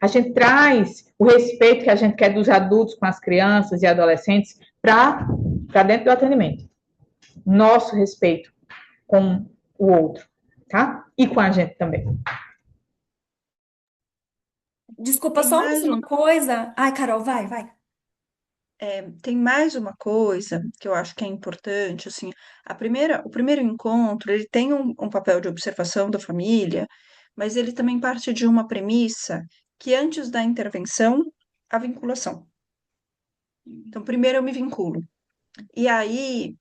A gente traz o respeito que a gente quer dos adultos com as crianças e adolescentes para dentro do atendimento. Nosso respeito com o outro, tá? E com a gente também. Desculpa, Tem só mais mais uma uma, coisa. Ai, Carol, vai, vai. tem mais uma coisa que eu acho que é importante, assim, o primeiro encontro, ele tem um papel de observação da família, mas ele também parte de uma premissa que antes da intervenção, a vinculação. Então, primeiro eu me vinculo. E aí,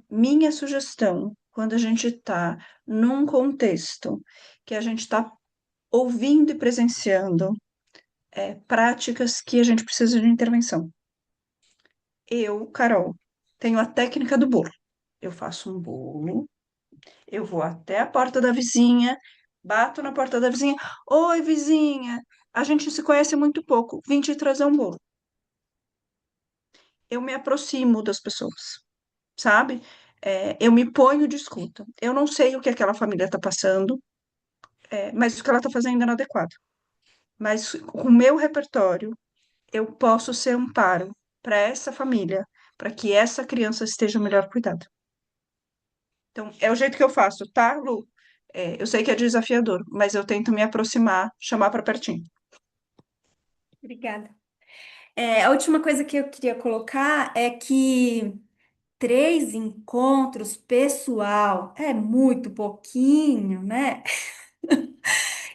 minha sugestão, quando a gente está num contexto que a gente está ouvindo e presenciando práticas que a gente precisa de intervenção. Eu, Carol, tenho a técnica do bolo. Eu faço um bolo, eu vou até a porta da vizinha, bato na porta da vizinha. Oi, vizinha, a gente se conhece muito pouco, vim te trazer um bolo. Eu me aproximo das pessoas, sabe? Eu me ponho de escuta. Eu não sei o que aquela família está passando, mas o que ela está fazendo é inadequado. Mas com o meu repertório, eu posso ser um amparo para essa família, para que essa criança esteja melhor cuidada. Então, é o jeito que eu faço, tá, Lu? Eu sei que é desafiador, mas eu tento me aproximar, chamar para pertinho. Obrigada. A última coisa que eu queria colocar é que 3 encontros pessoal é muito pouquinho, né?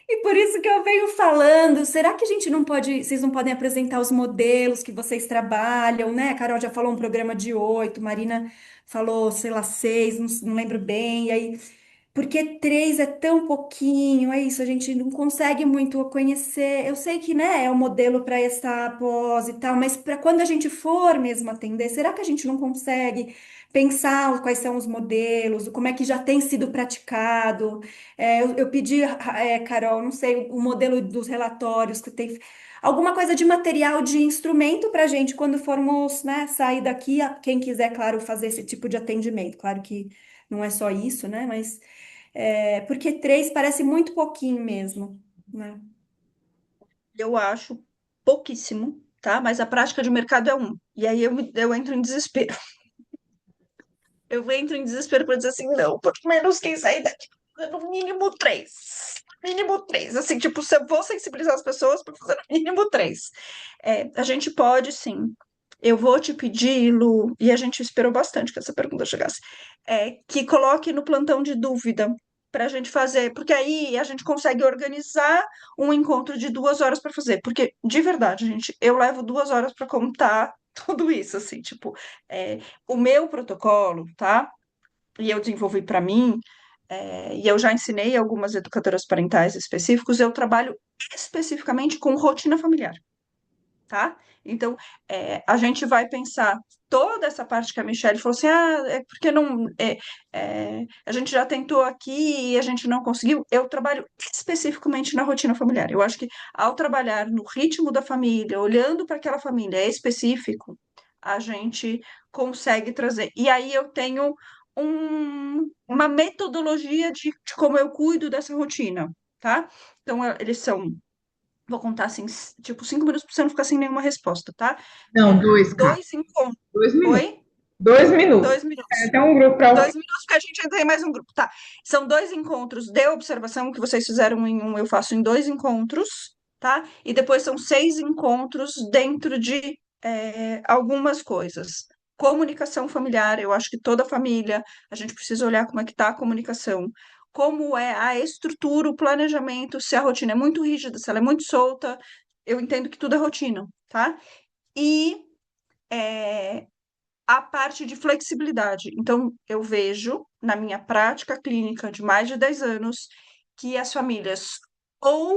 E por isso que eu venho falando, será que a gente não pode, vocês não podem apresentar os modelos que vocês trabalham, né? A Carol já falou um programa de 8, Marina falou, sei lá, 6, não lembro bem, e aí porque 3 é tão pouquinho, é isso, a gente não consegue muito conhecer. Eu sei que, né, é o modelo para essa pós e tal, mas para quando a gente for mesmo atender, será que a gente não consegue pensar quais são os modelos, como é que já tem sido praticado? Eu pedi, Carol, não sei, o modelo dos relatórios que tem. Alguma coisa de material, de instrumento para a gente quando formos, né, sair daqui, quem quiser, claro, fazer esse tipo de atendimento. Claro que não é só isso, né? Mas porque 3 parece muito pouquinho mesmo, né? Eu acho pouquíssimo, tá? Mas a prática de mercado é um. E aí eu entro em desespero. Eu entro em desespero para dizer assim, não, por menos quem sair daqui, no mínimo três. Mínimo três. Assim, tipo, se eu vou sensibilizar as pessoas para fazer no mínimo três. A gente pode, sim. Eu vou te pedir, Lu, e a gente esperou bastante que essa pergunta chegasse, que coloque no plantão de dúvida para a gente fazer, porque aí a gente consegue organizar um encontro de 2 horas para fazer. Porque, de verdade, gente, eu levo 2 horas para contar tudo isso, assim, tipo, é, o meu protocolo, tá? E eu desenvolvi para mim, e eu já ensinei algumas educadoras parentais específicos, eu trabalho especificamente com rotina familiar, tá? Então, a gente vai pensar toda essa parte que a Michelle falou assim, é porque não, a gente já tentou aqui e a gente não conseguiu. Eu trabalho especificamente na rotina familiar. Eu acho que ao trabalhar no ritmo da família, olhando para aquela família a gente consegue trazer. E aí eu tenho uma metodologia de como eu cuido dessa rotina, tá? Então, eles são. Vou contar assim, tipo, 5 minutos para você não ficar sem nenhuma resposta, tá? Não, dois, cara. Dois encontros. 2 minutos. Oi? 2 minutos. 2 minutos. Tem um grupo para. 2 minutos, porque a gente ainda tem mais um grupo. Tá. São 2 encontros de observação que vocês fizeram em um, eu faço em 2 encontros, tá? E depois são 6 encontros dentro de algumas coisas. Comunicação familiar, eu acho que toda família, a gente precisa olhar como é que está a comunicação, como é a estrutura, o planejamento, se a rotina é muito rígida, se ela é muito solta, eu entendo que tudo é rotina, tá? E é, a parte de flexibilidade. Então, eu vejo na minha prática clínica de mais de 10 anos que as famílias ou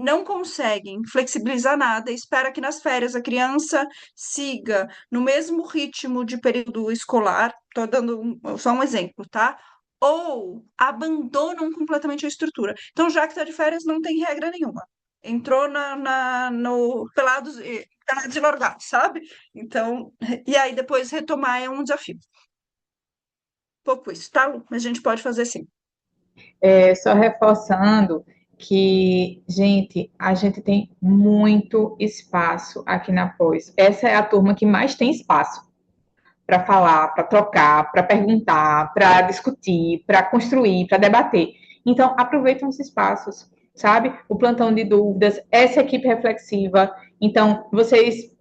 não conseguem flexibilizar nada, espera que nas férias a criança siga no mesmo ritmo de período escolar, estou dando só um exemplo, tá? Ou abandonam completamente a estrutura. Então, já que está de férias, não tem regra nenhuma. Entrou no pelados e largados, sabe? Então, e aí depois retomar é um desafio. Pouco isso, tá, Lu? Mas a gente pode fazer sim. Só reforçando que, gente, a gente tem muito espaço aqui na Pós. Essa é a turma que mais tem espaço para falar, para trocar, para perguntar, para discutir, para construir, para debater. Então, aproveitem os espaços, sabe? O plantão de dúvidas, essa equipe reflexiva. Então, vocês.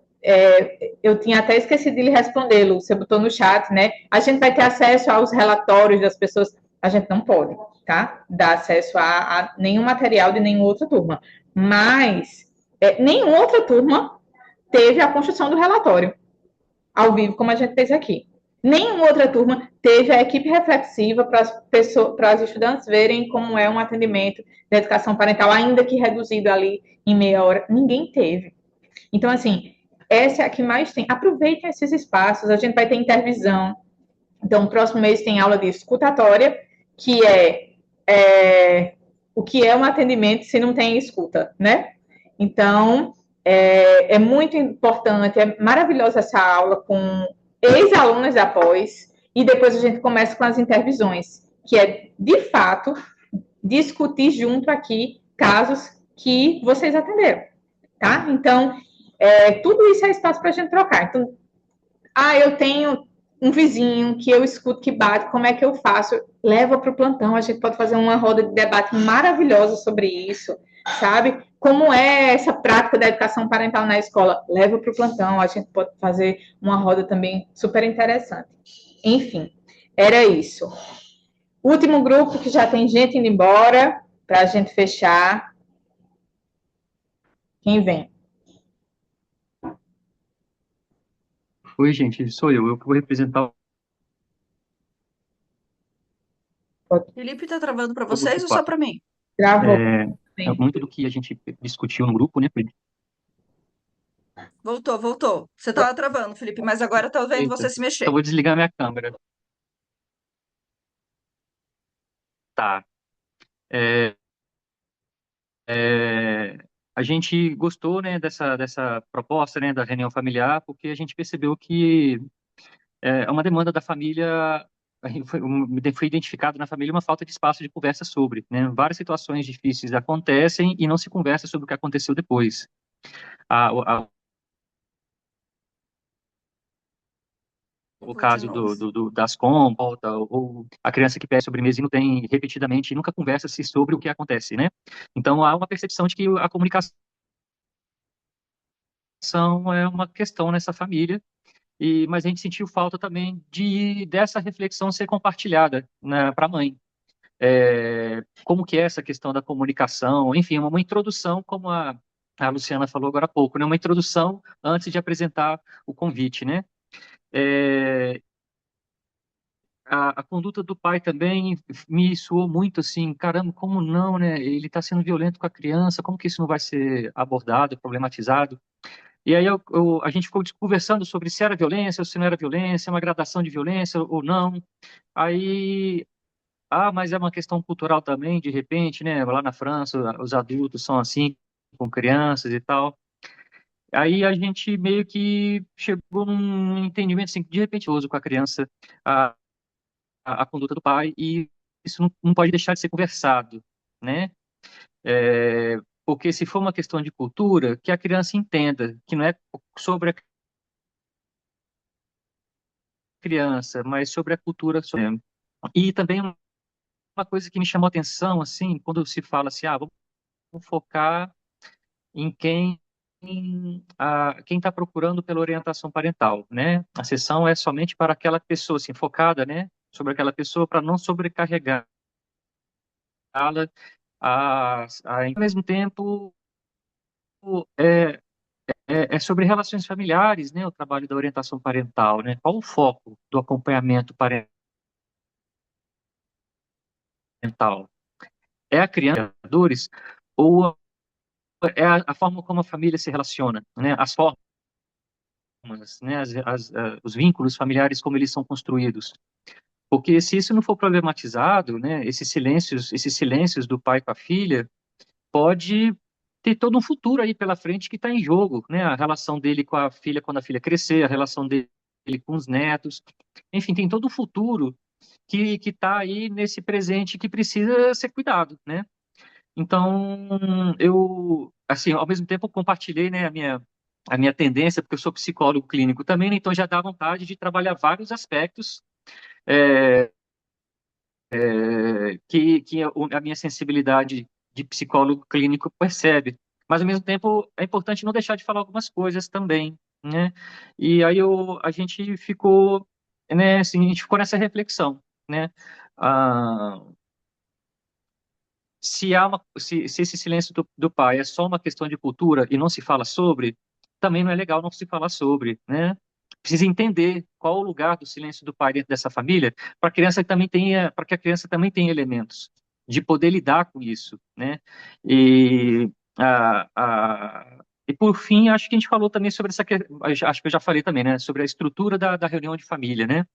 Eu tinha até esquecido de lhe responder, Lu, você botou no chat, né? A gente vai ter acesso aos relatórios das pessoas. A gente não pode, tá? Dar acesso a nenhum material de nenhuma outra turma. Mas nenhuma outra turma teve a construção do relatório ao vivo, como a gente fez aqui. Nenhuma outra turma teve a equipe reflexiva para as estudantes verem como é um atendimento de educação parental, ainda que reduzido ali em meia hora. Ninguém teve. Então, assim, essa é a que mais tem. Aproveitem esses espaços. A gente vai ter intervisão. Então, no próximo mês tem aula de escutatória, que o que é um atendimento se não tem escuta, né? Então, é muito importante, é maravilhosa essa aula com ex-alunas da pós, e depois a gente começa com as intervisões, que é, de fato, discutir junto aqui casos que vocês atenderam, tá? Então, tudo isso é espaço para a gente trocar. Então, eu tenho um vizinho que eu escuto que bate, como é que eu faço? Leva para o plantão, a gente pode fazer uma roda de debate maravilhosa sobre isso, sabe? Como é essa prática da educação parental na escola? Leva para o plantão, a gente pode fazer uma roda também super interessante. Enfim, era isso. Último grupo que já tem gente indo embora, para a gente fechar. Quem vem? Oi, gente, sou eu que vou representar Felipe tá travando para o grupo vocês ou só 4. para mim? Gravou. Muito do que a gente discutiu no grupo, né? Voltou, voltou. Você tava travando, Felipe, mas agora tô vendo Eita, você se eu mexer. vou desligar minha câmera. Tá. É, é, a gente gostou, né, dessa proposta, né, da reunião familiar, porque a gente percebeu que é uma demanda da família foi identificado na família uma falta de espaço de conversa sobre, né? Várias situações difíceis acontecem e não se conversa sobre o que aconteceu depois. A, Eu o vou de caso novo. das compras, ou a criança que pede sobremesa e não tem repetidamente, e nunca conversa-se sobre o que acontece, né? Então, há uma percepção de que a comunicação é uma questão nessa família, mas a gente sentiu falta também dessa reflexão ser compartilhada, né, para a mãe. Como que é essa questão da comunicação, enfim, uma introdução, como a Luciana falou agora há pouco, né? Uma introdução antes de apresentar o convite, né? É, a conduta do pai também me soou muito assim, caramba, como não, né? Ele está sendo violento com a criança, como que isso não vai ser abordado, problematizado? E aí a gente ficou conversando sobre se era violência ou se não era violência, uma gradação de violência ou não. Aí, mas é uma questão cultural também, de repente, né? Lá na França, os adultos são assim com crianças e tal. Aí a gente meio que chegou num entendimento assim, de repente, uso com a criança a conduta do pai e isso não pode deixar de ser conversado, né? Porque se for uma questão de cultura, que a criança entenda que não é sobre a criança, mas sobre a cultura. E também uma coisa que me chamou a atenção, assim, quando se fala assim, vamos focar em quem está procurando pela orientação parental, né? A sessão é somente para aquela pessoa, assim, focada, né? Sobre aquela pessoa para não sobrecarregá-la, ao mesmo tempo é, é sobre relações familiares, né? O trabalho da orientação parental, né? Qual o foco do acompanhamento parental? É a criança, ou é a forma como a família se relaciona, né? As formas, né? Os vínculos familiares, como eles são construídos. Porque se isso não for problematizado, né? Esses silêncios do pai com a filha, pode ter todo um futuro aí pela frente que está em jogo, né? A relação dele com a filha quando a filha crescer, a relação dele com os netos, enfim, tem todo um futuro que está aí nesse presente que precisa ser cuidado, né? Então, eu, assim, ao mesmo tempo compartilhei, né, a minha tendência, porque eu sou psicólogo clínico também, né, então já dá vontade de trabalhar vários aspectos é, que a minha sensibilidade de psicólogo clínico percebe. Mas, ao mesmo tempo, é importante não deixar de falar algumas coisas também, né? E aí a gente ficou, né, assim, a gente ficou nessa reflexão, né? Ah, se esse silêncio do pai é só uma questão de cultura e não se fala sobre, também não é legal não se falar sobre, né? Precisa entender qual o lugar do silêncio do pai dentro dessa família, para que a criança também tenha elementos de poder lidar com isso, né? E e por fim, acho que a gente falou também sobre acho que eu já falei também, né? Sobre a estrutura da reunião de família, né?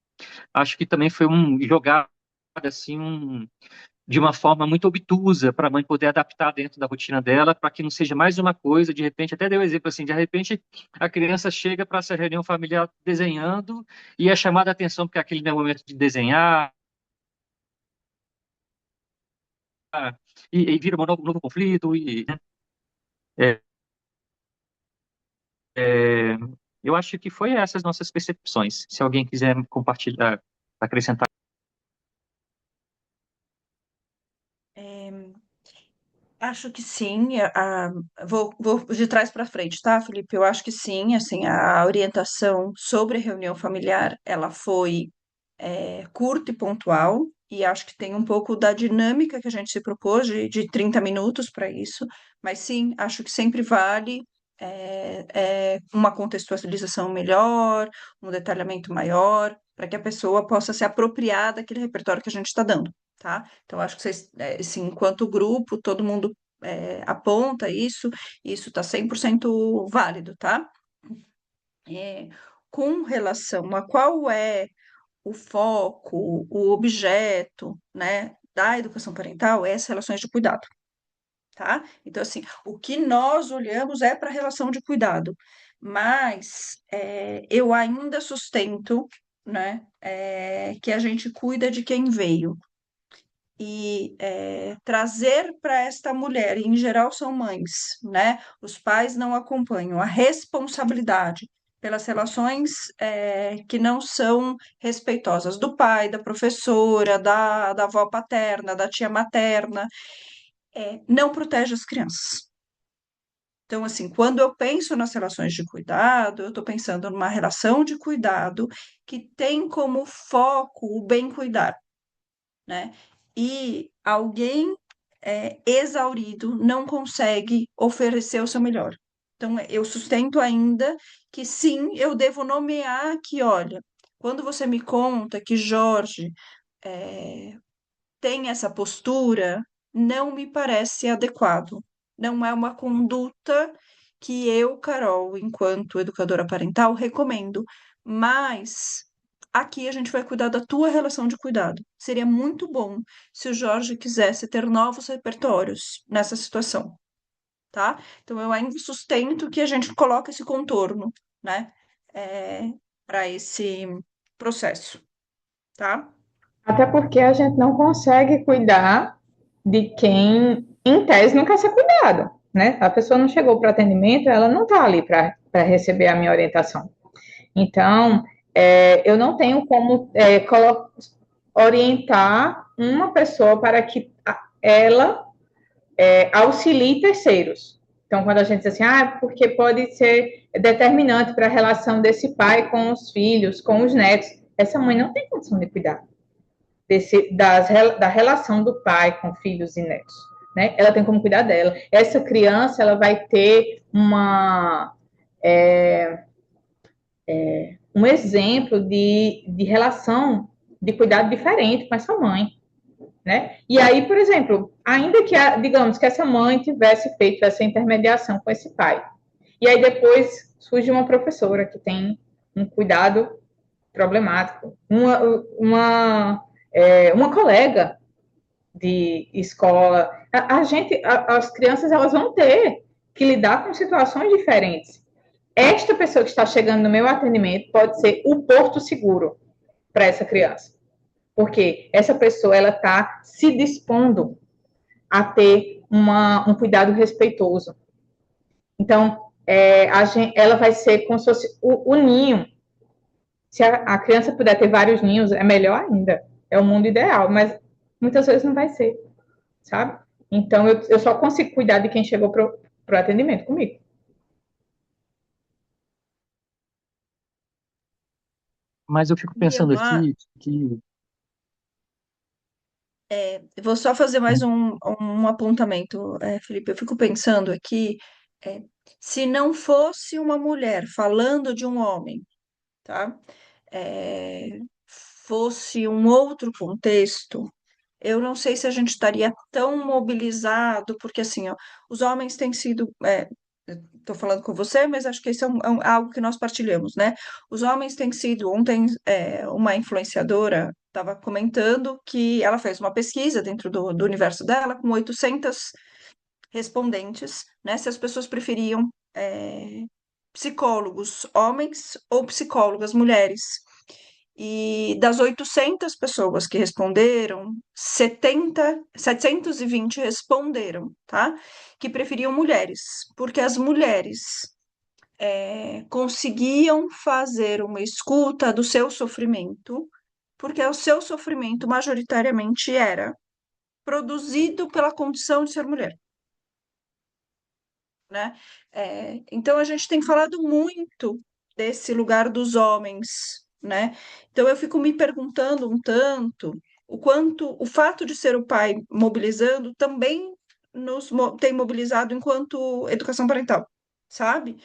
Acho que também foi um jogado assim de uma forma muito obtusa para a mãe poder adaptar dentro da rotina dela, para que não seja mais uma coisa, de repente, até deu um exemplo assim, de repente a criança chega para essa reunião familiar desenhando e é chamada a atenção porque aquele não é o momento de desenhar, e vira um novo conflito, né? é, é, eu acho que foi essas nossas percepções. Se alguém quiser compartilhar, acrescentar. É, acho que sim. Vou de trás para frente, tá, Felipe? Eu acho que sim. Assim, a orientação sobre a reunião familiar, ela foi curta e pontual, e acho que tem um pouco da dinâmica que a gente se propôs de 30 minutos para isso, mas sim, acho que sempre vale uma contextualização melhor, um detalhamento maior, para que a pessoa possa se apropriar daquele repertório que a gente está dando, tá? Então, acho que vocês, assim, enquanto grupo, todo mundo aponta isso está 100% válido, tá? É, com relação a qual é o foco, o objeto, né, da educação parental é as relações de cuidado, tá? Então, assim, o que nós olhamos é para a relação de cuidado, mas eu ainda sustento né? Que a gente cuida de quem veio. E trazer para esta mulher, e em geral são mães, né? Os pais não acompanham a responsabilidade pelas relações que não são respeitosas do pai, da professora, da avó paterna, da tia materna, não protege as crianças. Então, assim, quando eu penso nas relações de cuidado, eu estou pensando numa relação de cuidado que tem como foco o bem cuidar, né? E alguém exaurido não consegue oferecer o seu melhor. Então, eu sustento ainda que sim, eu devo nomear que, olha, quando você me conta que Jorge é, tem essa postura, não me parece adequado. Não é uma conduta que eu, Carol, enquanto educadora parental, recomendo. Mas aqui a gente vai cuidar da tua relação de cuidado. Seria muito bom se o Jorge quisesse ter novos repertórios nessa situação, tá? Então eu ainda sustento que a gente coloca esse contorno, né, para esse processo, tá? Até porque a gente não consegue cuidar de quem, em tese, não quer ser cuidado, né? A pessoa não chegou para o atendimento, ela não está ali para receber a minha orientação. Então, eu não tenho como orientar uma pessoa para que ela auxilie terceiros. Então, quando a gente diz assim, porque pode ser determinante para a relação desse pai com os filhos, com os netos, essa mãe não tem condição de cuidar da relação do pai com filhos e netos, né? Ela tem como cuidar dela. Essa criança, ela vai ter um exemplo de relação de cuidado diferente com essa mãe, né? E aí, por exemplo, ainda que, digamos, que essa mãe tivesse feito essa intermediação com esse pai, e aí depois surge uma professora que tem um cuidado problemático, uma colega de escola, as crianças, elas vão ter que lidar com situações diferentes. Esta pessoa que está chegando no meu atendimento pode ser o porto seguro para essa criança, porque essa pessoa, ela está se dispondo a ter um cuidado respeitoso. Então, ela vai ser como se fosse o ninho. Se a criança puder ter vários ninhos, é melhor ainda. É o mundo ideal, mas muitas vezes não vai ser, sabe? Então, eu só consigo cuidar de quem chegou para o atendimento comigo. Mas eu fico E eu pensando aqui que. vou só fazer mais um apontamento, Felipe. Eu fico pensando aqui, é, se não fosse uma mulher falando de um homem, tá? É, fosse um outro contexto, eu não sei se a gente estaria tão mobilizado, porque assim, ó, os homens têm sido. Estou falando com você, mas acho que isso algo que nós partilhamos, né? Os homens têm sido. Ontem, uma influenciadora estava comentando que ela fez uma pesquisa dentro do universo dela com 800 respondentes, né? Se as pessoas preferiam psicólogos homens ou psicólogas mulheres. E das 800 pessoas que responderam, 720 responderam, tá? Que preferiam mulheres, porque as mulheres conseguiam fazer uma escuta do seu sofrimento, porque o seu sofrimento majoritariamente era produzido pela condição de ser mulher, né? Então a gente tem falado muito desse lugar dos homens, né? Então eu fico me perguntando um tanto o quanto o fato de ser o pai mobilizando também tem mobilizado enquanto educação parental, sabe?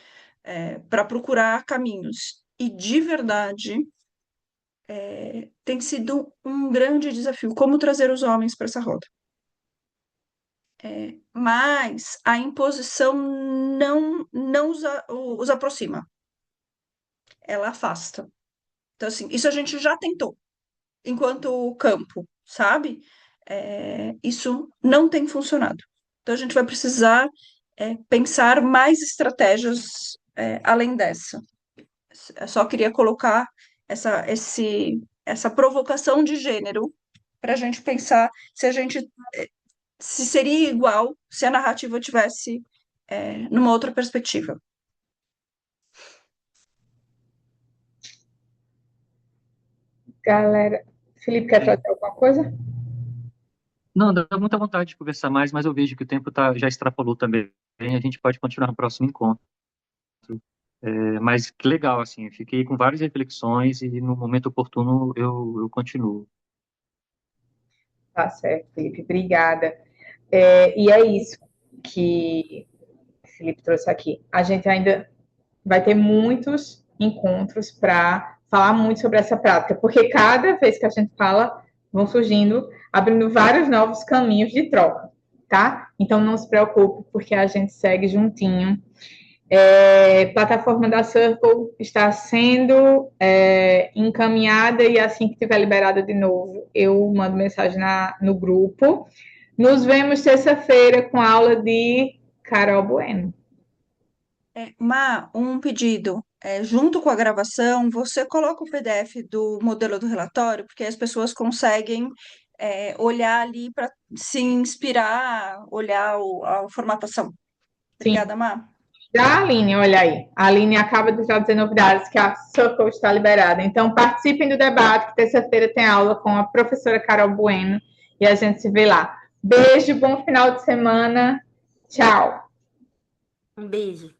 Para procurar caminhos. E de verdade tem sido um grande desafio como trazer os homens para essa roda. Mas a imposição não os aproxima, ela afasta. Então, assim, isso a gente já tentou enquanto campo, sabe? Isso não tem funcionado. Então, a gente vai precisar pensar mais estratégias além dessa. Eu só queria colocar essa provocação de gênero para a gente pensar se seria igual se a narrativa tivesse numa outra perspectiva. Galera, Felipe, quer trazer alguma coisa? Não, dá muita vontade de conversar mais, mas eu vejo que o tempo já extrapolou também. A gente pode continuar no próximo encontro. Mas que legal, assim, fiquei com várias reflexões e no momento oportuno eu continuo. Tá certo, Felipe, obrigada. E é isso que o Felipe trouxe aqui. A gente ainda vai ter muitos encontros para falar muito sobre essa prática, porque cada vez que a gente fala, vão surgindo, abrindo vários novos caminhos de troca, tá? Então não se preocupe, porque a gente segue juntinho. Plataforma da Circle está sendo encaminhada e assim que tiver liberada de novo, eu mando mensagem no grupo. Nos vemos terça-feira com a aula de Carol Bueno. Um pedido. Junto com a gravação, você coloca o PDF do modelo do relatório, porque as pessoas conseguem olhar ali para se inspirar, olhar a formatação. Sim. Obrigada, Má. Da Aline, olha aí. A Aline acaba de trazer novidades que a Circle está liberada. Então, participem do debate, que terça-feira tem aula com a professora Carol Bueno e a gente se vê lá. Beijo, bom final de semana. Tchau. Um beijo.